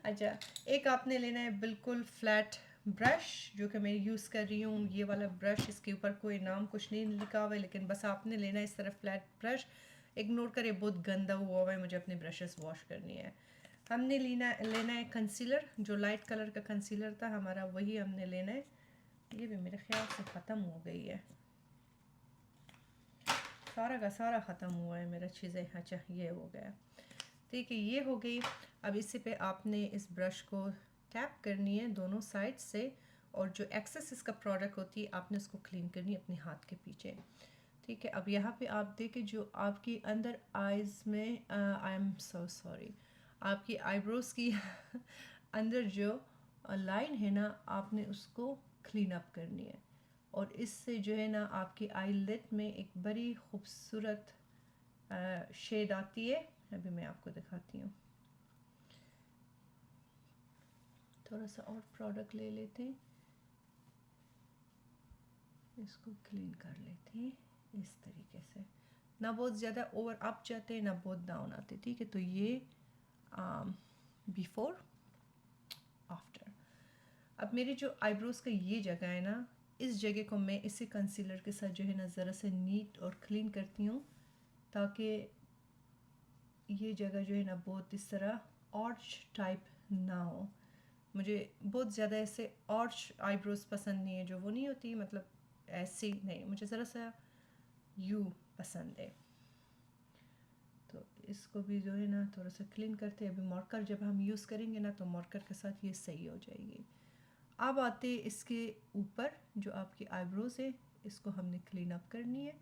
अच्छा, एक आपने लेना है बिल्कुल फ्लैट ब्रश, जो कि मैं यूज़ कर रही हूँ। ये वाला ब्रश, इसके ऊपर कोई नाम कुछ नहीं लिखा हुआ है, लेकिन बस आपने लेना है इस तरह फ्लैट ब्रश। इग्नोर करें, बहुत गंदा हुआ है, मुझे अपने ब्रशेस वॉश करनी है। हमने लेना है कंसीलर, जो लाइट कलर का कंसीलर था हमारा, वही हमने लेना है। ये भी मेरे ख्याल से ख़त्म हो गई है, सारा का सारा ख़त्म हुआ है मेरा चीज़ें। अच्छा, ये हो गया, ठीक है, ये हो गई। अब इसी पे आपने इस ब्रश को टैप करनी है दोनों साइड से, और जो एक्सेस इसका प्रोडक्ट होती है आपने उसको क्लीन करनी है अपने हाथ के पीछे, ठीक है। अब यहाँ पे आप देखें जो आपकी अंदर आइज़ में, आई एम सो सॉरी, आपकी आईब्रोज़ की अंदर जो लाइन है ना, आपने उसको क्लीन अप करनी है, और इससे जो है ना आपकी आईलिड में एक बड़ी खूबसूरत शेड आती है। अभी मैं आपको दिखाती हूँ। थोड़ा सा और प्रोडक्ट ले लेते हैं, इसको क्लीन कर लेते हैं इस तरीके से। ना बहुत ज़्यादा ओवर अप जाते हैं, ना बहुत डाउन आते, ठीक है। तो ये बिफोर आफ्टर। अब मेरी जो आईब्रोज़ का ये जगह है ना, इस जगह को मैं इसी कंसीलर के साथ जो है ना ज़रा से नीट और क्लीन करती हूँ, ताकि ये जगह जो है ना बहुत इस तरह आर्च टाइप ना हो। मुझे बहुत ज़्यादा ऐसे आर्च आईब्रोज़ पसंद नहीं है, जो वो नहीं होती, मतलब ऐसी नहीं, मुझे ज़रा सा यू पसंद है। तो इसको भी जो है ना थोड़ा सा क्लीन करते हैं। अभी मार्कर जब हम यूज़ करेंगे ना, तो मार्कर के साथ ये सही हो जाएगी। अब आते इसके ऊपर जो आपकी आईब्रोज़ है, इसको हमने क्लीन अप करनी है।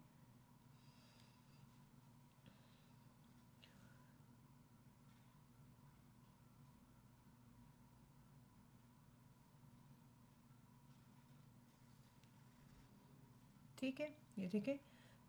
ठीक है, ये देखें।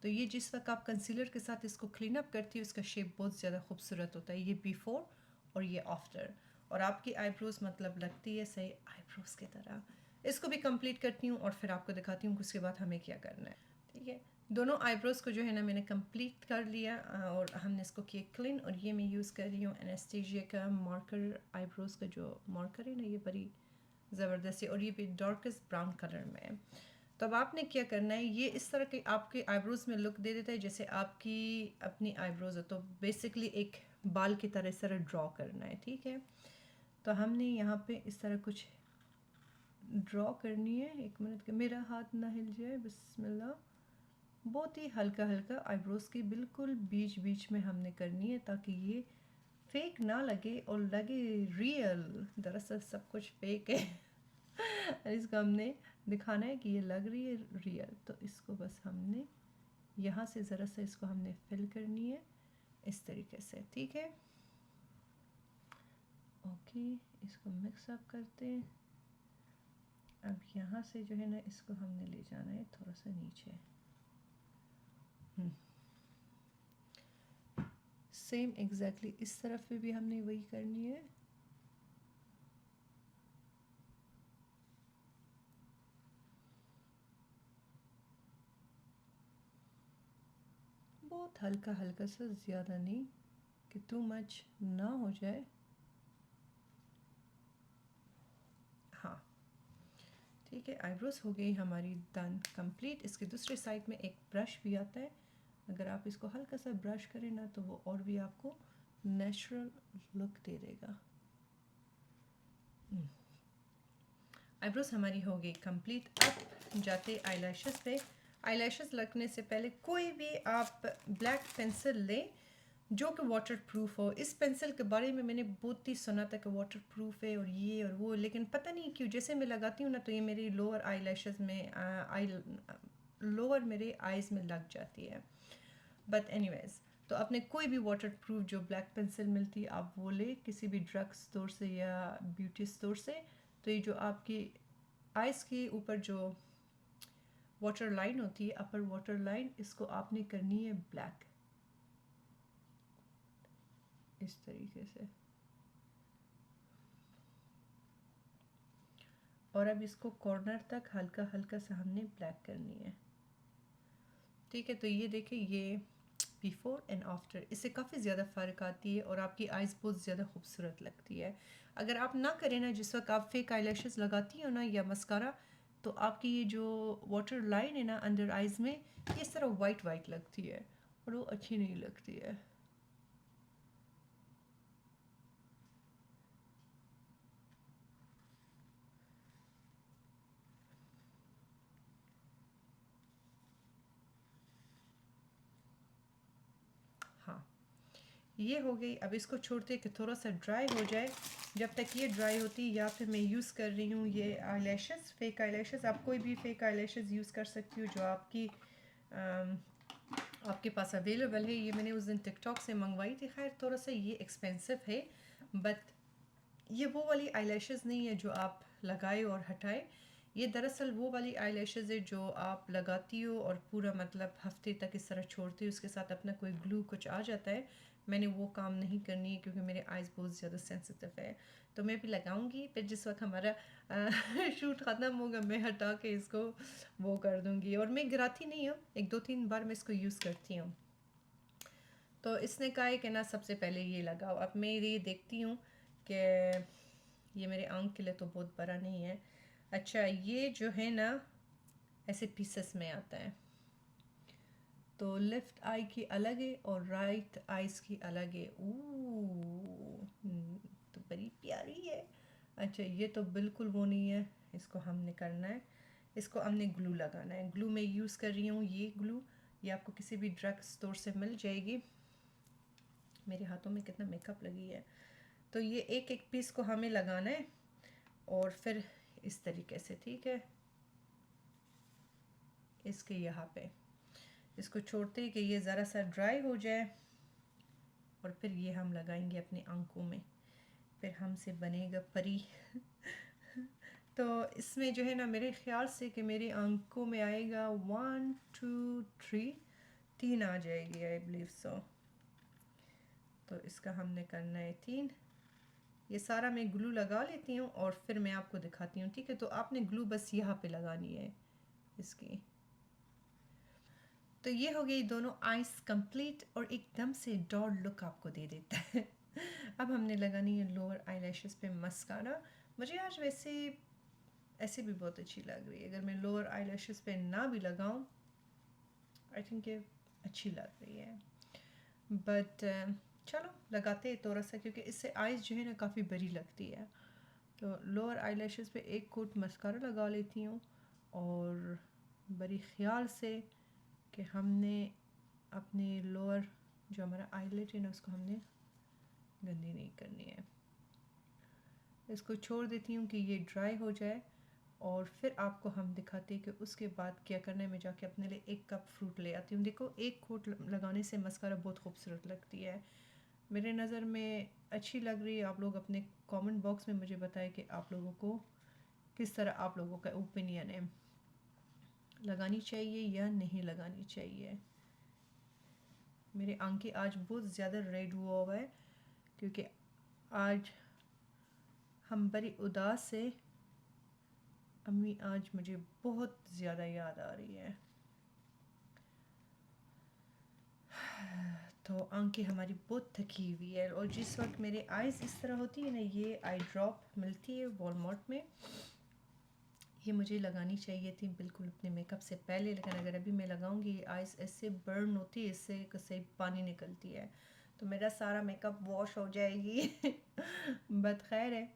तो ये जिस वक्त आप कंसीलर के साथ इसको क्लीन अप करती है, उसका शेप बहुत ज़्यादा खूबसूरत होता है। ये बिफोर और ये आफ्टर, और आपकी आईब्रोज़ मतलब लगती है सही आईब्रोज़ की तरह। इसको भी कंप्लीट करती हूँ और फिर आपको दिखाती हूँ कि उसके बाद हमें क्या करना है, ठीक है। दोनों आईब्रोज़ को जो है ना मैंने कंप्लीट कर लिया, और हमने इसको किया क्लीन। और ये मैं यूज़ कर रही हूँ एनेस्थीसिया का मार्कर, आईब्रोज़ का जो मार्कर है ना, ये बड़ी ज़बरदस्त है, और ये भी डार्केस्ट ब्राउन कलर में है। तो अब आपने क्या करना है, ये इस तरह के आपके आईब्रोज़ में लुक दे देता है जैसे आपकी अपनी आईब्रोज़ हो। तो बेसिकली एक बाल की तरह इस तरह ड्रॉ करना है, ठीक है। तो हमने यहाँ पे इस तरह कुछ ड्रॉ करनी है। एक मिनट के, मेरा हाथ ना हिल जाए, बिस्मिल्लाह। बहुत ही हल्का हल्का आईब्रोज़ की बिल्कुल बीच बीच में हमने करनी है, ताकि ये फेक ना लगे और लगे रियल। दरअसल सब कुछ फेक है। इसको हमने दिखाना है कि ये लग रही है रियल। तो इसको बस हमने यहाँ से ज़रा सा इसको हमने फिल करनी है इस तरीके से, ठीक है। ओके, इसको मिक्स अप करते हैं। अब यहाँ से जो है ना इसको हमने ले जाना है थोड़ा सा नीचे। सेम एग्जैक्टली इस तरफ पे भी हमने वही करनी है। बहुत हल्का हल्का सा, ज़्यादा नहीं कि टू मच ना हो जाए। हाँ ठीक है, आईब्रोज हो गई हमारी डन कंप्लीट। इसके दूसरे साइड में एक ब्रश भी आता है, अगर आप इसको हल्का सा ब्रश करें ना तो वो और भी आपको नेचुरल लुक दे देगा। आईब्रोज हमारी हो गई कंप्लीट। अब जाते आईलैशेस पे। आईलैशेस लगने से पहले कोई भी आप ब्लैक पेंसिल लें जो कि वाटर प्रूफ हो। इस पेंसिल के बारे में मैंने बहुत ही सुना था कि वाटर प्रूफ है और ये और वो, लेकिन पता नहीं क्यों जैसे मैं लगाती हूँ ना तो ये मेरी लोअर आईलैशेस में लोअर मेरे आईज में लग जाती है। बट एनीवेज, तो आपने कोई भी वाटर प्रूफ जो ब्लैक पेंसिल मिलती है आप वो ले किसी भी ड्रग स्टोर से या ब्यूटी स्टोर से। तो ये जो आपकी आइज़ के ऊपर जो वाटर लाइन होती है, अपर वाटर लाइन, इसको आपने करनी है ब्लैक इस तरीके से। और अब इसको कॉर्नर तक हल्का हल्का सा हमने ब्लैक करनी है, ठीक है। तो ये देखिए, ये बिफोर एंड आफ्टर, इससे काफ़ी ज़्यादा फ़र्क आती है और आपकी आइज़ बहुत ज़्यादा खूबसूरत लगती है। अगर आप ना करें ना, जिस वक्त आप फेक आईलैशेस लगाती हो ना या मस्कारा, तो आपकी ये जो वाटर लाइन है ना अंडर आइज़ में, ये इस तरह वाइट वाइट लगती है और वो अच्छी नहीं लगती है। हाँ, ये हो गई। अब इसको छोड़ते कि थोड़ा सा ड्राई हो जाए। जब तक ये ड्राई होती है, या फिर मैं यूज़ कर रही हूँ ये आईलैशेस, फेक आईलैशेस। आप कोई भी फेक आईलैशेस यूज़ कर सकती हो जो आपके पास अवेलेबल है। ये मैंने उस दिन टिकटॉक से मंगवाई थी। खैर थोड़ा सा ये एक्सपेंसिव है, बट ये वो वाली आईलैशेस नहीं है जो आप लगाए और हटाए। ये दरअसल वो वाली आईलैशेस है जो आप लगाती हो और पूरा मतलब हफ्ते तक इस तरह छोड़ती हो, उसके साथ अपना कोई ग्लू कुछ आ जाता है। मैंने वो काम नहीं करनी है क्योंकि मेरे आइज़ बहुत ज़्यादा सेंसिटिव है। तो मैं भी लगाऊंगी, फिर जिस वक्त हमारा शूट ख़त्म होगा मैं हटा के इसको वो कर दूंगी। और मैं गिराती नहीं हूँ, 1-2-3 बार मैं इसको यूज़ करती हूँ। तो इसने कहा है कि ना सबसे पहले ये लगाओ। अब मैं ये देखती हूँ कि ये मेरे आंख के लिए तो बहुत बड़ा नहीं है। अच्छा, ये जो है ना ऐसे पीसेस में आता है, तो लेफ़्ट आई की अलग है और राइट आइज़ की अलग है। तो बड़ी प्यारी है। अच्छा, ये तो बिल्कुल वो नहीं है, इसको हमने करना है, इसको हमने ग्लू लगाना है। ग्लू मैं यूज़ कर रही हूँ ये ग्लू, ये आपको किसी भी ड्रग स्टोर से मिल जाएगी। मेरे हाथों में कितना मेकअप लगी है। तो ये एक एक पीस को हमें लगाना है और फिर इस तरीके से, ठीक है, इसके यहाँ पे इसको छोड़ते ही कि ये ज़रा सा ड्राई हो जाए और फिर ये हम लगाएंगे अपनी आंखों में, फिर हमसे बनेगा परी। तो इसमें जो है ना मेरे ख्याल से कि मेरी आंखों में आएगा 1 2 3, 3 आ जाएगी, आई बिलीव सो। तो इसका हमने करना है 3। ये सारा मैं ग्लू लगा लेती हूँ और फिर मैं आपको दिखाती हूँ, ठीक है। तो आपने ग्लू बस यहाँ पे लगानी है इसकी। तो ये हो गई दोनों आइज कंप्लीट और एकदम से डॉल लुक आपको दे देता है। अब हमने लगानी है लोअर आईलैशेस पे मस्कारा। मुझे आज वैसे ऐसे भी बहुत अच्छी लग रही है, अगर मैं लोअर आईलैशेस पे ना भी लगाऊं आई थिंक ये अच्छी लग रही है। बट चलो लगाते हैं थोड़ा सा, क्योंकि इससे आइज़ जो है ना काफ़ी बड़ी लगती है। तो लोअर आईलैशेस पे एक कोट मस्कारा लगा लेती हूँ और बड़ी ख्याल से कि हमने अपने लोअर जो हमारा आईलेट है ना उसको हमने गंदी नहीं करनी है। इसको छोड़ देती हूँ कि ये ड्राई हो जाए और फिर आपको हम दिखाते हैं कि उसके बाद क्या करना है। मैं जाके अपने लिए 1 कप फ्रूट ले आती हूँ। देखो, एक कोट लगाने से मस्कारा बहुत खूबसूरत लगती है, मेरे नज़र में अच्छी लग रही है। आप लोग अपने कमेंट बॉक्स में मुझे बताएं कि आप लोगों को किस तरह, आप लोगों का ओपिनियन है, लगानी चाहिए या नहीं लगानी चाहिए। मेरे आंखें आज बहुत ज़्यादा रेड हुआ है क्योंकि आज हम बड़ी उदास से, अम्मी आज मुझे बहुत ज़्यादा याद आ रही है। तो आंखें हमारी बहुत थकी हुई है। और जिस वक्त मेरे आईज़ इस तरह होती है ना, ये आई ड्रॉप मिलती है वॉलमार्ट में, ये मुझे लगानी चाहिए थी बिल्कुल अपने मेकअप से पहले, लेकिन अगर अभी मैं लगाऊंगी आईज़ ऐसे बर्न होती है, इससे कैसे पानी निकलती है, तो मेरा सारा मेकअप वॉश हो जाएगी। बट खैर है,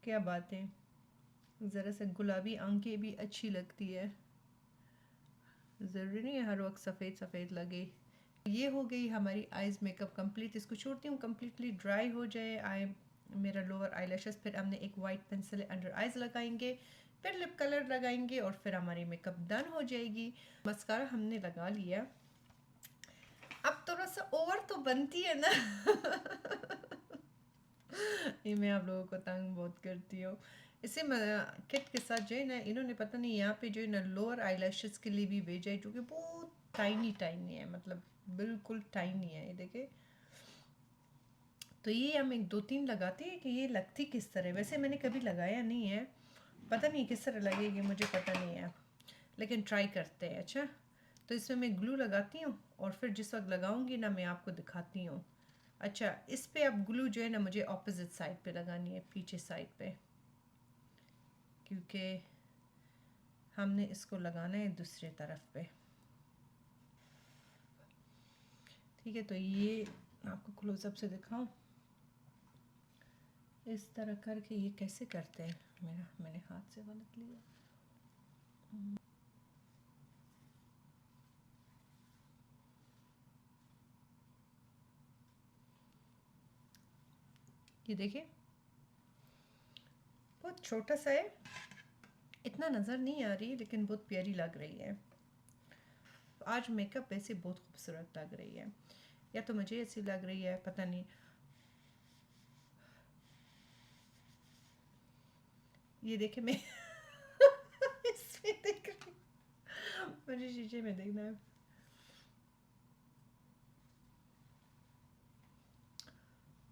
क्या बात है, ज़रा से गुलाबी आंखें भी अच्छी लगती है, ज़रूरी नहीं है हर वक्त सफ़ेद सफ़ेद लगे। ये हो गई हमारी आईज़ मेकअप कंप्लीट। इसको छोड़ती हूँ कम्प्लीटली ड्राई हो जाए आई मेरा लोअर आई लैशेस। फिर हमने एक वाइट पेंसिल अंडर आईज़ लगाएंगे, फिर लिप कलर लगाएंगे और फिर हमारी मेकअप डन हो जाएगी। मस्कारा हमने लगा लिया, अब थोड़ा सा ओवर तो बनती है ना। ये मैं आप लोगों को तंग बहुत करती हूँ। इसे किट के साथ जो है ना, इन्होंने पता नहीं यहाँ पे जो है ना लोअर आई लैशेस के लिए भी भेजा है, जो कि बहुत टाइनी टाइनी है, मतलब बिल्कुल टाइनी है। ये देखे, तो ये हम 1 2 3 लगाते हैं कि ये लगती किस तरह। वैसे मैंने कभी लगाया नहीं है, पता नहीं किस तरह लगेगी, मुझे पता नहीं है, लेकिन ट्राई करते हैं। अच्छा, तो इसमें मैं ग्लू लगाती हूँ और फिर जिस वक्त लगाऊंगी ना मैं आपको दिखाती हूँ। अच्छा, इस पे अब ग्लू जो है ना मुझे ऑपोजिट साइड पे लगानी है, पीछे साइड पे, क्योंकि हमने इसको लगाना है दूसरी तरफ पे। ठीक है, तो ये आपको क्लोजअप से दिखाऊं, इस तरह करके ये कैसे करते हैं। मैंने हाथ से गलत लिया। ये देखिए, बहुत छोटा सा है, इतना नज़र नहीं आ रही, लेकिन बहुत प्यारी लग रही है। आज मेकअप वैसे बहुत खूबसूरत लग रही है, या तो मुझे ऐसी लग रही है, पता नहीं। ये देखे, मैं इसमें देख रही, मुझे शीशे में देखना है।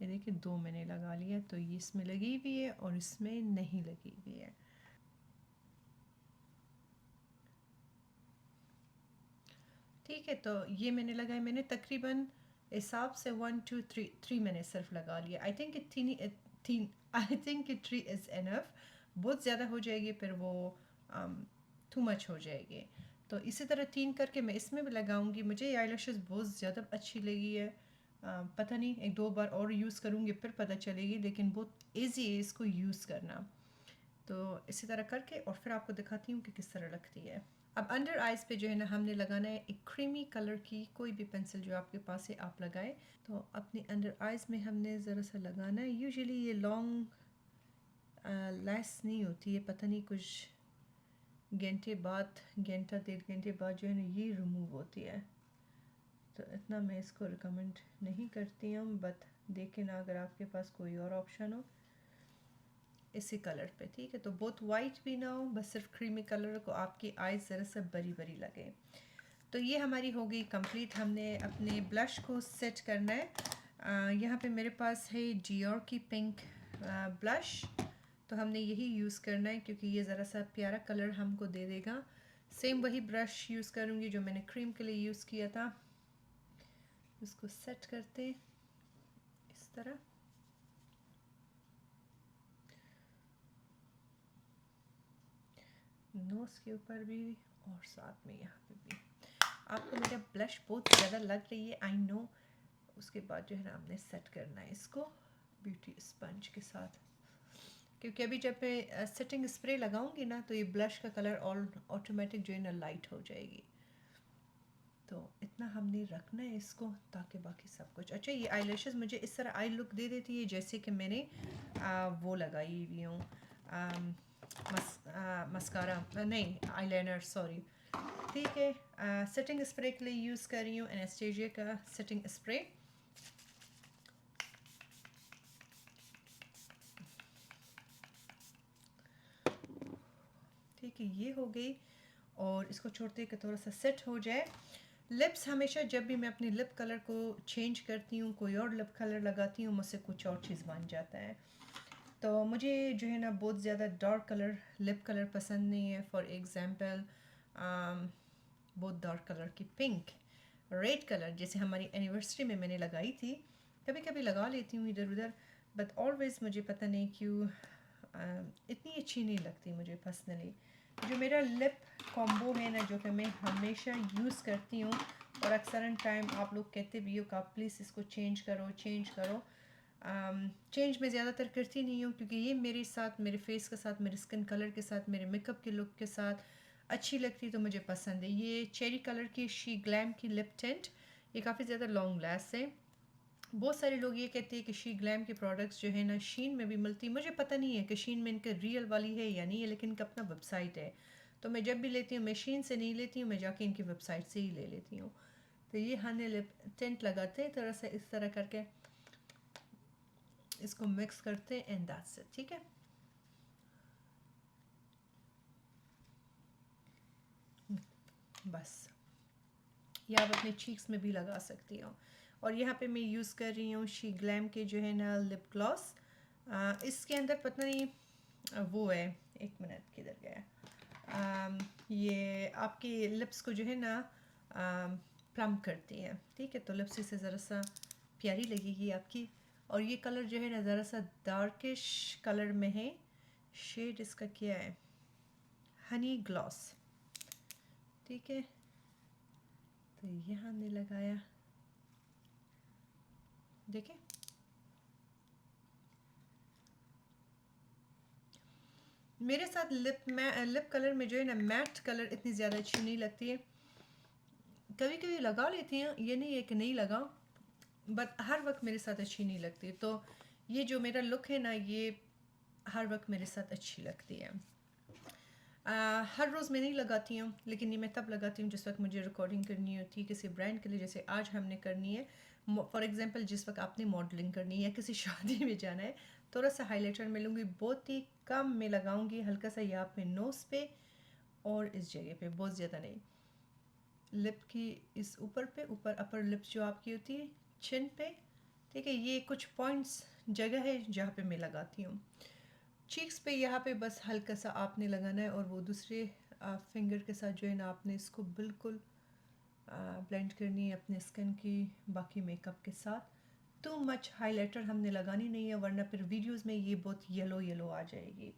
ये देखिए, 2 मैंने लगा लिया, तो ये इसमें लगी हुई है और इसमें नहीं लगी हुई है। ठीक है, तो ये मैंने लगाया, मैंने तकरीबन हिसाब से 1 2 3 मैंने सिर्फ लगा लिया। I think I think it 3 is enough. बहुत ज़्यादा हो जाएगी फिर वो टू मच हो जाएगी। तो इसी तरह 3 करके मैं इसमें भी लगाऊंगी। मुझे आई लैशेस बहुत ज़्यादा अच्छी लगी है, पता नहीं 1 2 बार और यूज़ करूँगी फिर पता चलेगी, लेकिन बहुत ईजी है इसको यूज़ करना। तो इसी तरह करके और फिर आपको दिखाती हूँ कि किस तरह लगती है। अब अंडर आइज़ पे जो है ना हमने लगाना है एक क्रीमी कलर की कोई भी पेंसिल जो आपके पास है आप लगाएं। तो अपने अंडर आइज़ में हमने ज़रा सा लगाना है। यूजुअली ये लॉन्ग लैस नहीं होती है, पता नहीं कुछ घंटे बाद, घंटा 1.5 घंटे बाद जो है ना ये रिमूव होती है, तो इतना मैं इसको रिकमेंड नहीं करती हूँ। बट देखें ना, अगर आपके पास कोई और ऑप्शन हो इसी कलर पे, ठीक है। तो बहुत वाइट भी ना हो, बस सिर्फ क्रीमी कलर को, आपकी आईज ज़रा सा बरी बरी लगे। तो ये हमारी हो गई कंप्लीट। हमने अपने ब्लश को सेट करना है। यहाँ पे मेरे पास है डियोर की पिंक ब्लश, तो हमने यही यूज़ करना है क्योंकि ये ज़रा सा प्यारा कलर हमको दे देगा। सेम वही ब्रश यूज़ करूँगी जो मैंने क्रीम के लिए यूज़ किया था। इसको सेट करते इस तरह, नोज़ के ऊपर भी और साथ में यहाँ पे भी। आपको मेरा ब्लश बहुत ज़्यादा लग रही है, आई नो। उसके बाद जो है ना हमने सेट करना है इसको ब्यूटी स्पंज के साथ, क्योंकि अभी जब मैं सेटिंग स्प्रे लगाऊंगी ना तो ये ब्लश का कलर ऑटोमेटिक जो है ना लाइट हो जाएगी। तो इतना हमने रखना है इसको, ताकि बाकी सब कुछ अच्छा। ये आई लैशेज़ मुझे इस तरह आई लुक दे देती है जैसे कि मैंने वो लगाई हुई हूँ मस्कारा नहीं आईलाइनर सॉरी। ठीक है, सेटिंग स्प्रे के लिए यूज़ कर रही हूँ एनास्टेसिया का सेटिंग स्प्रे। ठीक है, ये हो गई और इसको छोड़ते कि थोड़ा सा सेट हो जाए। लिप्स हमेशा जब भी मैं अपने लिप कलर को चेंज करती हूँ, कोई और लिप कलर लगाती हूँ, मुझसे कुछ और चीज़ बन जाता है। तो मुझे जो है ना बहुत ज़्यादा डार्क कलर लिप कलर पसंद नहीं है। फॉर एग्ज़ाम्पल बहुत डार्क कलर की पिंक, रेड कलर जैसे हमारी एनिवर्सरी में मैंने लगाई थी, कभी कभी लगा लेती हूँ इधर उधर, बट ऑलवेज़ मुझे पता नहीं क्यों इतनी अच्छी नहीं लगती मुझे पर्सनली। जो मेरा लिप कॉम्बो है ना, जो कि मैं हमेशा यूज़ करती हूँ और अक्सरन टाइम आप लोग कहते भी हो कि आप प्लीज़ इसको चेंज करो चेंज करो। चेंज मैं ज़्यादातर करती नहीं हूँ क्योंकि ये मेरे साथ, मेरे फेस के साथ, मेरे स्किन कलर के साथ, मेरे मेकअप के लुक के साथ अच्छी लगती तो मुझे पसंद है। ये चेरी कलर की शी ग्लैम की लिप टिंट, ये काफ़ी ज़्यादा लॉन्ग लास्ट है। बहुत सारे लोग ये कहते हैं कि शी ग्लैम के प्रोडक्ट्स जो है ना शीन में भी मिलती, मुझे पता नहीं है कि शीन में इनका रियल वाली है या नहीं है, लेकिन इनका अपना वेबसाइट है। तो मैं जब भी लेती हूँ मैं शीन से नहीं लेती हूँ, मैं जाके इनकी वेबसाइट से ही ले लेती हूँ। तो ये हमने लिप टिंट लगाते हैं तरह से, इस तरह करके इसको मिक्स करते हैं एंड दैट्स इट। ठीक है, बस ये आप अपने चीक्स में भी लगा सकती हो। और यहाँ पे मैं यूज़ कर रही हूँ शी ग्लैम के जो है ना लिप ग्लॉस। इसके अंदर पता नहीं वो है, एक मिनट किधर गया, ये आपकी लिप्स को जो है ना प्लम करती है। ठीक है, तो लिप्स से ज़रा सा प्यारी लगेगी आपकी। और ये कलर जो है ना ज़रा सा डार्किश कलर में है, शेड इसका क्या है, हनी ग्लॉस। ठीक है, तो ये हमने लगाया, देखें मेरे साथ लिप कलर में जो है ना मैट कलर इतनी ज़्यादा अच्छी नहीं लगती है। कभी कभी लगा लेती हैं, ये नहीं है कि नहीं लगा, बट हर वक्त मेरे साथ अच्छी नहीं लगती। तो ये जो मेरा लुक है ना, ये हर वक्त मेरे साथ अच्छी लगती है। हर रोज़ मैं नहीं लगाती हूँ, लेकिन ये मैं तब लगाती हूँ जिस वक्त मुझे रिकॉर्डिंग करनी होती है किसी ब्रांड के लिए, जैसे आज हमने करनी है। फॉर एग्जांपल जिस वक्त आपने मॉडलिंग करनी है या किसी शादी में जाना है, थोड़ा सा हाइलाइटर मैं लूँगी, बहुत ही कम मैं लगाऊंगी, हल्का सा यहाँ पे नोज़ पे और इस जगह पे, बहुत ज़्यादा नहीं। लिप की इस ऊपर पे, ऊपर अपर लिप्स जो आपकी होती है चिन पे। ठीक है, ये कुछ पॉइंट्स जगह है जहाँ पे मैं लगाती हूँ। चीक्स पे यहाँ पे बस हल्का सा आपने लगाना है और वो दूसरे फिंगर के साथ जो है ना आपने इसको बिल्कुल ब्लेंड करनी है अपने स्किन की बाकी मेकअप के साथ। टू मच हाइलाइटर हमने लगानी नहीं है, वरना फिर वीडियोस में ये बहुत येलो येलो आ जाएगी।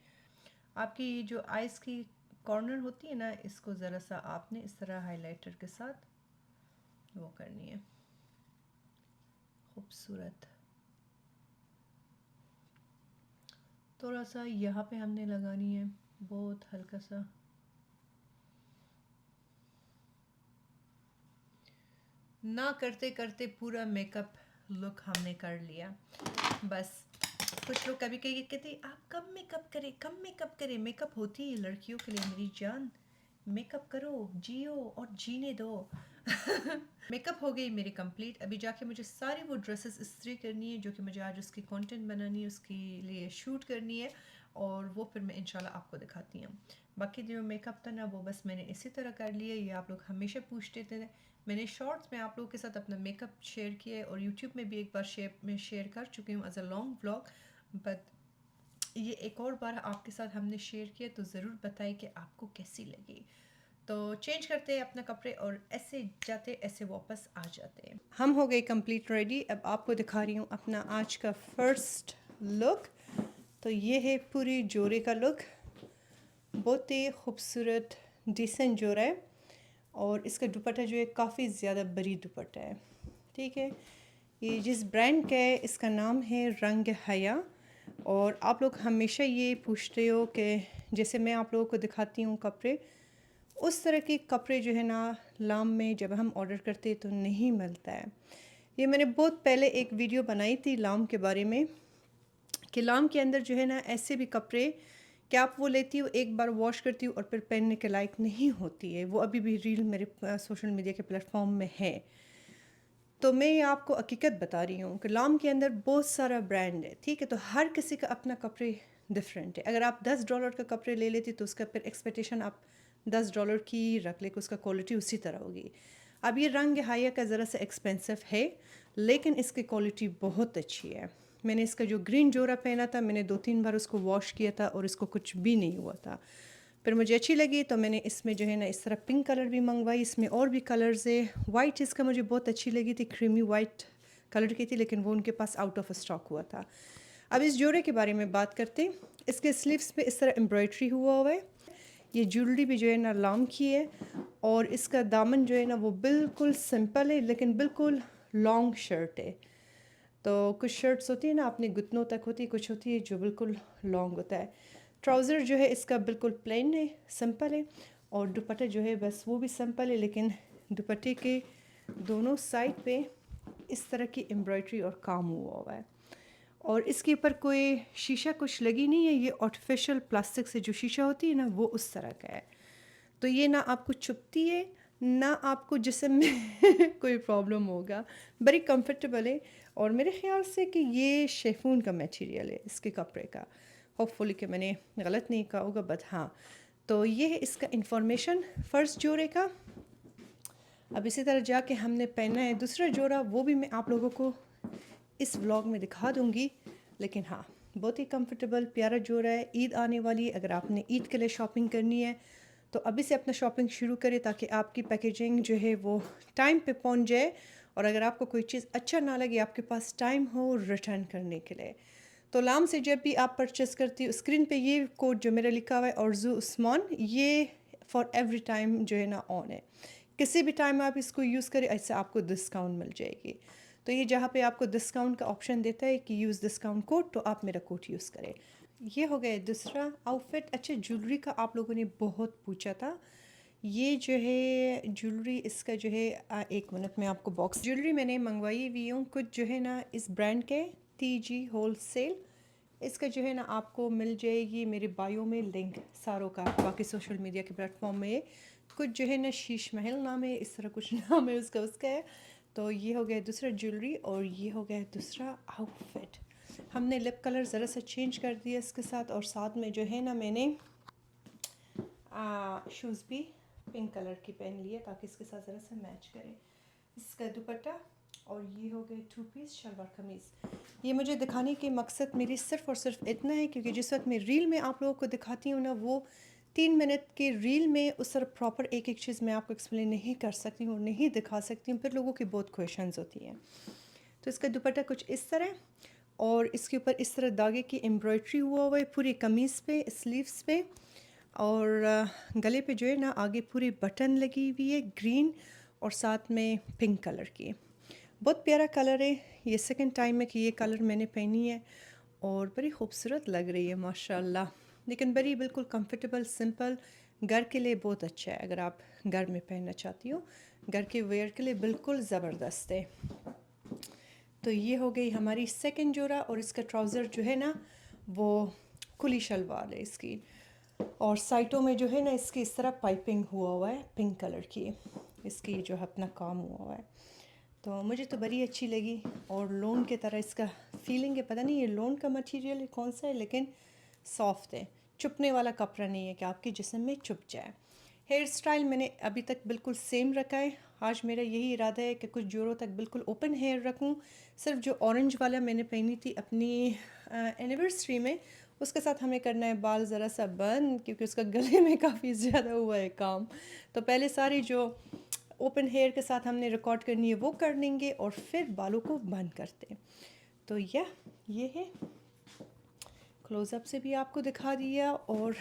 आपकी ये जो आइज़ की कॉर्नर होती है ना, इसको ज़रा सा आपने इस तरह हाइलाइटर के साथ वो करनी है, खूबसूरत। थोड़ा सा यहाँ पे हमने लगानी है, बहुत हल्का सा। ना करते करते पूरा मेकअप लुक हमने कर लिया। बस कुछ लोग कभी कभी कहते आप कम मेकअप करें, कम मेकअप करें। मेकअप होती है लड़कियों के लिए मेरी जान, मेकअप करो, जियो और जीने दो। मेकअप हो गई मेरी कंप्लीट। अभी जाके मुझे सारी वो ड्रेसेस इस्त्री करनी है जो कि मुझे आज उसकी कंटेंट बनानी है, उसके लिए शूट करनी है, और वो फिर मैं इंशाल्लाह आपको दिखाती हूँ। बाकी जो मेकअप था ना वो बस मैंने इसी तरह कर लिया। ये आप लोग हमेशा पूछते थे, मैंने शॉर्ट्स में आप लोगों के साथ अपना मेकअप शेयर किया है और यूट्यूब में भी एक बार शेयर कर चुकी हूँ as a long vlog, but ये एक और बार आपके साथ हमने शेयर किया, तो ज़रूर बताएं कि आपको कैसी लगी। तो चेंज करते हैं अपना कपड़े और ऐसे जाते ऐसे वापस आ जाते हैं। हम हो गए कंप्लीट रेडी। अब आपको दिखा रही हूँ अपना आज का फर्स्ट लुक। तो ये है पूरी जोड़े का लुक, बहुत ही खूबसूरत डिसेंट जोड़ा है, और इसका दुपट्टा जो है काफ़ी ज़्यादा बड़ी दुपट्टा है। ठीक है, ये जिस ब्रांड का है इसका नाम है रंग हया। और आप लोग हमेशा ये पूछते हो कि जैसे मैं आप लोगों को दिखाती हूँ कपड़े, उस तरह के कपड़े जो है ना लाम में जब हम ऑर्डर करते हैं तो नहीं मिलता है। ये मैंने बहुत पहले एक वीडियो बनाई थी लाम के बारे में, कि लाम के अंदर जो है ना ऐसे भी कपड़े क्या आप वो लेती हो, एक बार वॉश करती हो और फिर पहनने के लायक नहीं होती है। वो अभी भी रील मेरे सोशल मीडिया के प्लेटफॉर्म में है। तो मैं ये आपको हकीकत बता रही हूँ कि लाम के अंदर बहुत सारा ब्रांड है, ठीक है। तो हर किसी का अपना कपड़े डिफरेंट है। अगर आप $10 का कपड़े ले लेती तो उसका फिर एक्सपेक्टेशन आप $10 की रख ले कि उसका क्वालिटी उसी तरह होगी। अब ये रंग हाया का ज़रा सा एक्सपेंसिव है, लेकिन इसकी क्वालिटी बहुत अच्छी है। मैंने इसका जो ग्रीन जोड़ा पहना था, मैंने 2-3 बार उसको वॉश किया था और इसको कुछ भी नहीं हुआ था। फिर मुझे अच्छी लगी तो मैंने इसमें जो है ना इस तरह पिंक कलर भी मंगवाई। इसमें और भी कलर्स है। वाइट इसका मुझे बहुत अच्छी लगी थी, क्रीमी वाइट कलर की थी, लेकिन वो उनके पास आउट ऑफ स्टॉक हुआ था। अब इस जोड़े के बारे में बात करते हैं। इसके स्लीव्स पे इस तरह एम्ब्रॉयड्री हुआ हुआ है। ये ज्वेलरी भी जो है ना लाम की है, और इसका दामन जो है ना वो बिल्कुल सिंपल है, लेकिन बिल्कुल लॉन्ग शर्ट है। तो कुछ शर्ट्स होती है ना अपने घुटनों तक होती है, कुछ होती है जो बिल्कुल लॉन्ग होता है। ट्राउज़र जो है इसका बिल्कुल प्लेन है, सिंपल है, और दुपट्टा जो है बस वो भी सिंपल है, लेकिन दुपट्टे के दोनों साइड पे इस तरह की एम्ब्रॉयडरी और काम हुआ है। और इसके ऊपर कोई शीशा कुछ लगी नहीं है, ये आर्टिफिशियल प्लास्टिक से जो शीशा होती है ना वो उस तरह का है। तो ये ना आपको चुभती है ना आपको जिस्म में कोई प्रॉब्लम होगा, बड़ी कंफर्टेबल है। और मेरे ख्याल से कि ये शेफून का मटेरियल है इसके कपड़े का। होपफुली कि मैंने गलत नहीं कहा होगा, बट हाँ। तो ये है इसका इंफॉर्मेशन फर्स्ट जोड़े का। अब इसी तरह जाके हमने पहना है दूसरा जोड़ा, वो भी मैं आप लोगों को इस व्लॉग में दिखा दूँगी। लेकिन हाँ, बहुत ही कंफर्टेबल प्यारा जोड़ा है। ईद आने वाली है, अगर आपने ईद के लिए शॉपिंग करनी है तो अभी से अपना शॉपिंग शुरू करें, ताकि आपकी पैकेजिंग जो है वो टाइम पे पहुंच जाए। और अगर आपको कोई चीज़ अच्छा ना लगे, आपके पास टाइम हो रिटर्न करने के लिए। तो लाम से जब भी आप परचेस करती हो, स्क्रीन पे ये कोड जो मेरा लिखा हुआ है औरजू उस्मान, ये फॉर एवरी टाइम जो है ना ऑन है। किसी भी टाइम आप इसको यूज़ करें, ऐसे आपको डिस्काउंट मिल जाएगी। तो ये जहाँ पे आपको डिस्काउंट का ऑप्शन देता है कि यूज़ डिस्काउंट कोड, तो आप मेरा कोड यूज़ करें। ये हो गया दूसरा आउटफिट। अच्छा, ज्वेलरी का आप लोगों ने बहुत पूछा था। ये जो है ज्वेलरी, इसका जो है एक मिनट में आपको बॉक्स ज्वेलरी मैंने मंगवाई हुई हूँ कुछ जो है ना इस ब्रांड के TG होलसेल। इसका जो है ना आपको मिल जाएगी मेरे बायो में लिंक सारों का, बाकी सोशल मीडिया के प्लेटफॉर्म में। कुछ जो है ना शीश महल नाम है, इस तरह कुछ नाम है उसका है। तो ये हो गया दूसरा ज्वेलरी, और ये हो गया दूसरा आउटफिट। हमने लिप कलर ज़रा सा चेंज कर दिया इसके साथ, और साथ में जो है ना मैंने शूज़ भी पिंक कलर की पहन लिया, ताकि इसके साथ ज़रा सा मैच करे। इसका दुपट्टा, और ये हो गए 2 पीस शलवार कमीज़। ये मुझे दिखाने के मकसद मेरी सिर्फ़ और सिर्फ इतना है, क्योंकि जिस वक्त मैं रील में आप लोगों को दिखाती हूँ ना, वो 3 मिनट के रील में उस तरह प्रॉपर एक एक चीज़ मैं आपको एक्सप्लेन नहीं कर सकती हूँ, नहीं दिखा सकती हूँ, फिर लोगों की बहुत क्वेश्चंस होती हैं। तो इसका दुपट्टा कुछ इस तरह, और इसके ऊपर इस तरह धागे की एम्ब्रॉयड्री हुआ है पूरी कमीज़ पे, स्लीव्स पे, और गले पे जो है ना आगे पूरी बटन लगी हुई है ग्रीन, और साथ में पिंक कलर की। बहुत प्यारा कलर है। ये सेकंड टाइम है कि ये कलर मैंने पहनी है, और बड़ी खूबसूरत लग रही है माशाल्लाह। लेकिन बड़ी बिल्कुल कंफर्टेबल सिंपल, घर के लिए बहुत अच्छा है। अगर आप घर में पहनना चाहती हो, घर के वेयर के लिए बिल्कुल ज़बरदस्त है। तो ये हो गई हमारी सेकंड जोड़ा, और इसका ट्राउज़र जो है ना वो खुली शलवार है इसकी, और साइटों में जो है ना इसकी इस तरह पाइपिंग हुआ है पिंक कलर की, इसकी जो है अपना काम हुआ है। तो मुझे तो बड़ी अच्छी लगी, और लोन की तरह इसका फीलिंग है। पता नहीं ये लोन का मटेरियल है कौन सा है, लेकिन सॉफ्ट है, चुभने वाला कपड़ा नहीं है कि आपके जिस्म में चुभ जाए। हेयर स्टाइल मैंने अभी तक बिल्कुल सेम रखा है। आज मेरा यही इरादा है कि कुछ जोड़ों तक बिल्कुल ओपन हेयर रखूं। सिर्फ जो ऑरेंज वाला मैंने पहनी थी अपनी एनिवर्सरी में, उसके साथ हमें करना है बाल ज़रा सा बंद, क्योंकि उसका गले में काफ़ी ज़्यादा हुआ है काम। तो पहले सारी जो ओपन हेयर के साथ हमने रिकॉर्ड करनी है वो कर लेंगे, और फिर बालों को बंद करते हैं। तो ये है, क्लोज़अप से भी आपको दिखा दिया, और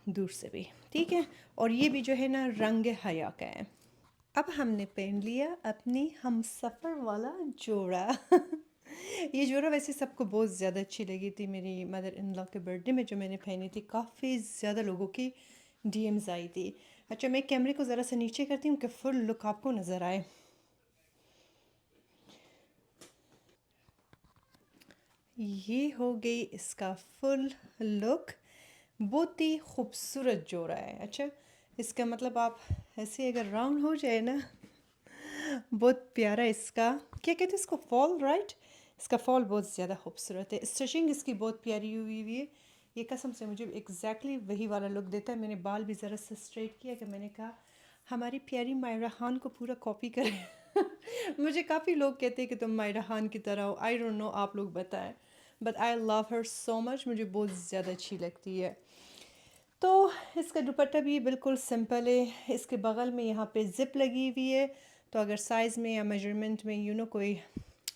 दूर से भी, ठीक है। और ये भी जो है ना रंग हया का है। अब हमने पहन लिया अपनी हम सफ़र वाला जोड़ा। ये जोड़ा वैसे सबको बहुत ज़्यादा अच्छी लगी थी। मेरी मदर इन लॉ के बर्थडे में जो मैंने पहनी थी, काफ़ी ज़्यादा लोगों की DMs आई थी। अच्छा, मैं कैमरे को ज़रा सा नीचे करती हूँ कि फुल लुक आपको नज़र आए। ये हो गई इसका फुल लुक। बहुत ही खूबसूरत जोड़ा है। अच्छा, इसका मतलब आप ऐसे अगर राउंड हो जाए ना, बहुत प्यारा इसका क्या कहते हैं इसको, फॉल, राइट। इसका फॉल बहुत ज़्यादा खूबसूरत है। स्टिचिंग इसकी बहुत प्यारी हुई हुई है। ये कसम से मुझे एग्जैक्टली वही वाला लुक देता है। मैंने बाल भी ज़रा सा स्ट्रेट किया कि मैंने कहा हमारी प्यारी मायरा खान को पूरा कॉपी करें। मुझे काफ़ी लोग कहते हैं कि तुम मायरा खान की तरह हो। आई डोंट नो, आप लोग बताएं, but I love her so much. मुझे बहुत ज़्यादा अच्छी लगती है। तो इसका दुपट्टा भी बिल्कुल सिंपल है। इसके बगल में यहाँ पे ज़िप लगी हुई है, तो अगर साइज़ में या मेजरमेंट में कोई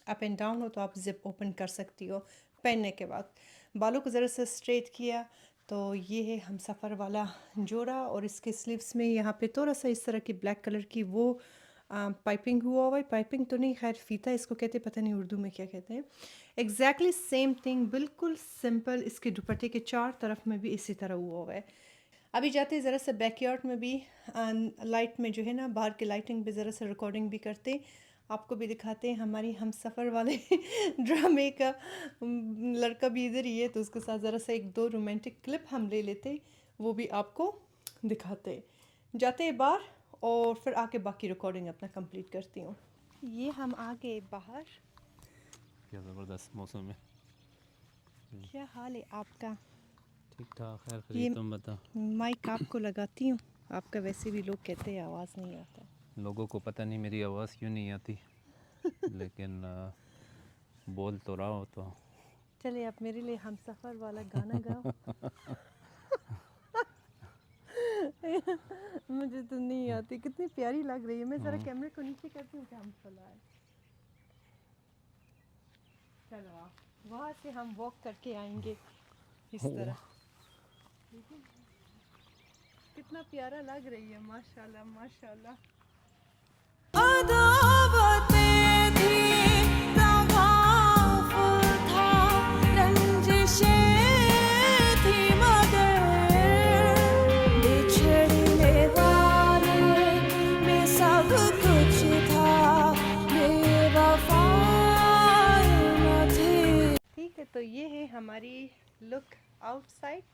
अप एंड डाउन हो तो आप ज़िप ओपन कर सकती हो पहनने के बाद। बालों को ज़रा सा स्ट्रेट किया तो ये है हम सफ़र वाला जोड़ा। और इसके स्लीव्स में यहाँ पे थोड़ा सा इस तरह की ब्लैक कलर की वो पाइपिंग हुआ है। पाइपिंग तो नहीं, खैर फीता इसको कहते, पता नहीं उर्दू में क्या कहते हैं। एग्जैक्टली सेम थिंग, बिल्कुल सिंपल। इसके दुपट्टे के चार तरफ में भी इसी तरह हुआ है। अभी जाते ज़रा सा बैकयार्ड में भी लाइट में जो है ना, बाहर की लाइटिंग पे ज़रा सा रिकॉर्डिंग भी करते, आपको भी दिखाते हैं। हमारी हम सफ़र वाले ड्रामे का लड़का भी इधर ही है, तो उसके साथ ज़रा सा एक दो रोमांटिक क्लिप हम ले लेते, वो भी आपको दिखाते। जाते हैं बाहर और फिर आके बाकी रिकॉर्डिंग अपना कंप्लीट करती हूँ। ये हम आ गए बाहर।
क्या ज़बरदस्त मौसम है।
क्या हाल है आपका?
ठीक ठाक, खैर
ये
खरीद, तुम बता।
माइक आपको लगाती हूँ, आपका वैसे भी लोग कहते हैं आवाज़ नहीं आता।
लोगों को पता नहीं मेरी आवाज़ क्यों नहीं आती, लेकिन बोल तो रहा हो तो।
चले आप मेरे लिए हम सफ़र वाला गाना गाओ। मुझे तो नहीं आती, कितनी प्यारी लग रही है। मैं ज़रा कैमरे को नीचे करती हूँ कि हम फैलाए। चलो आप वहाँ से हम वॉक करके आएंगे इस तरह। कितना प्यारा लग रही है, माशाल्लाह माशाल्लाह।
अदावतें थी, तवाफ़ुल था, रंजिशें थी, मगर बिछड़ने वाले में सब कुछ था, बेवफ़ाई न थी।
ठीक है, तो ये है हमारी लुक आउटसाइड।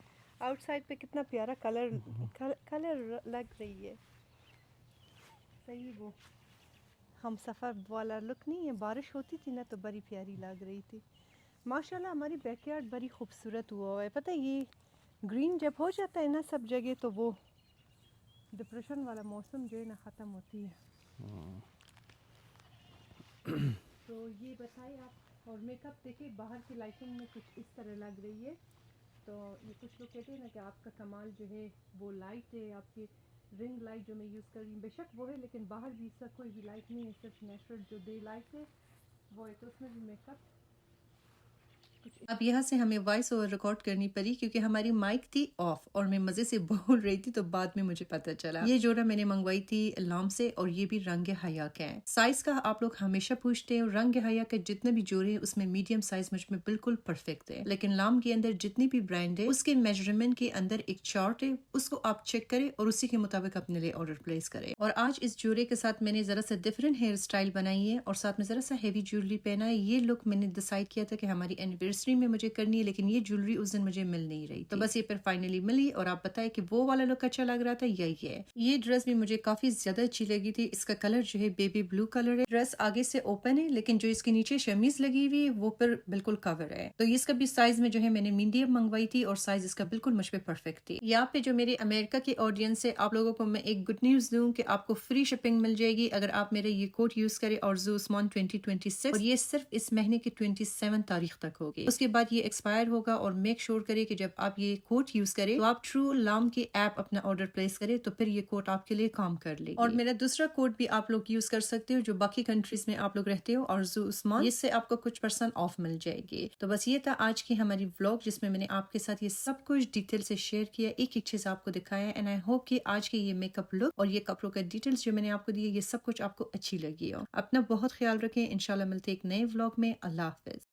आउटसाइड पे कितना प्यारा कलर लग रही है। सही वो हम सफ़र वाला लुक नहीं है। बारिश होती थी ना तो बड़ी प्यारी लग रही थी। माशाल्लाह हमारी बैकयार्ड बड़ी खूबसूरत हुआ है। पता है ये ग्रीन जब हो जाता है ना सब जगह, तो वो डिप्रेशन वाला मौसम जो है ना ख़त्म होती है। तो ये बताइए आप। और मेकअप देखिए, बाहर की लाइटिंग में कुछ इस तरह लग रही है। तो ये कुछ लोग कहते हैं ना कि आपका कमाल जो है वो लाइट है, आपकी रिंग लाइट जो मैं यूज़ कर रही हूँ बेशक वो है, लेकिन बाहर भी इसका कोई भी लाइट नहीं है, सिर्फ नेचुरल जो डे लाइट है वो है। तो उसमें भी मेकअप अब यहाँ से हमें वॉइस ओवर रिकॉर्ड करनी पड़ी क्योंकि हमारी माइक थी ऑफ और मैं मज़े से बोल रही थी, तो बाद में मुझे पता चला। ये जोड़ा मैंने मंगवाई थी लाम से और ये भी रंग हया का है। साइज का आप लोग हमेशा पूछते हैं, रंग हया के जितने भी जोड़े हैं उसमें मीडियम साइज मुझ में बिल्कुल परफेक्ट है, लेकिन लाम के अंदर जितनी भी ब्रांड है उसके मेजरमेंट के अंदर एक चार्ट है, उसको आप चेक करें और उसी के मुताबिक अपने लिए ऑर्डर प्लेस करें। और आज इस जोड़े के साथ मैंने जरा सा डिफरेंट हेयर स्टाइल बनाई है और साथ में जरा सा हेवी ज्वेलरी पहना है। ये लुक मैंने डिसाइड किया था कि हमारी एनिवर्सरी में मुझे करनी है, लेकिन ये ज्वेलरी उस दिन मुझे मिल नहीं रही, तो बस ये फिर फाइनली मिली। और आप बताएं कि वो वाला लुक अच्छा लग रहा था या ये ड्रेस भी मुझे काफी ज्यादा अच्छी लगी थी। इसका कलर जो है बेबी ब्लू कलर है। ड्रेस आगे से ओपन है, लेकिन जो इसके नीचे शमीज लगी हुई है वो फिर बिल्कुल कवर है। तो इसका भी साइज में जो है मैंने मीडियम मंगवाई थी और साइज इसका बिल्कुल मुझ पे परफेक्ट थी। यहाँ पे जो मेरे अमेरिका के ऑडियंस है, आप लोगों को मैं एक गुड न्यूज दूं कि आपको फ्री शिपिंग मिल जाएगी अगर आप मेरे ये कोड यूज करें ऑर्जू उस्मान 2026, और ये सिर्फ इस महीने की 27 तारीख तक होगी। उसके बाद ये एक्सपायर होगा। और मेक श्योर करें कि जब आप ये कोड यूज करें तो आप ट्रू लाम की ऐप अपना ऑर्डर प्लेस करें, तो फिर ये कोड आपके लिए काम कर लेगी। और मेरा दूसरा कोड भी आप लोग यूज कर सकते हो जो बाकी कंट्रीज में आप लोग रहते हो, ऑर्जू उस्मान, इससे आपको कुछ % ऑफ मिल जाएगी। तो बस ये था आज की हमारी व्लॉग जिसमें मैंने आपके साथ ये सब कुछ डिटेल से शेयर किया, एक एक चीज आपको दिखाया। एंड आई होप कि आज के ये मेकअप लुक और ये कपड़ों का डिटेल्स जो मैंने आपको दिए, ये सब कुछ आपको अच्छी लगी हो। अपना बहुत ख्याल रखें। इंशाल्लाह मिलते एक नए व्लॉग में। अल्लाह हाफिज।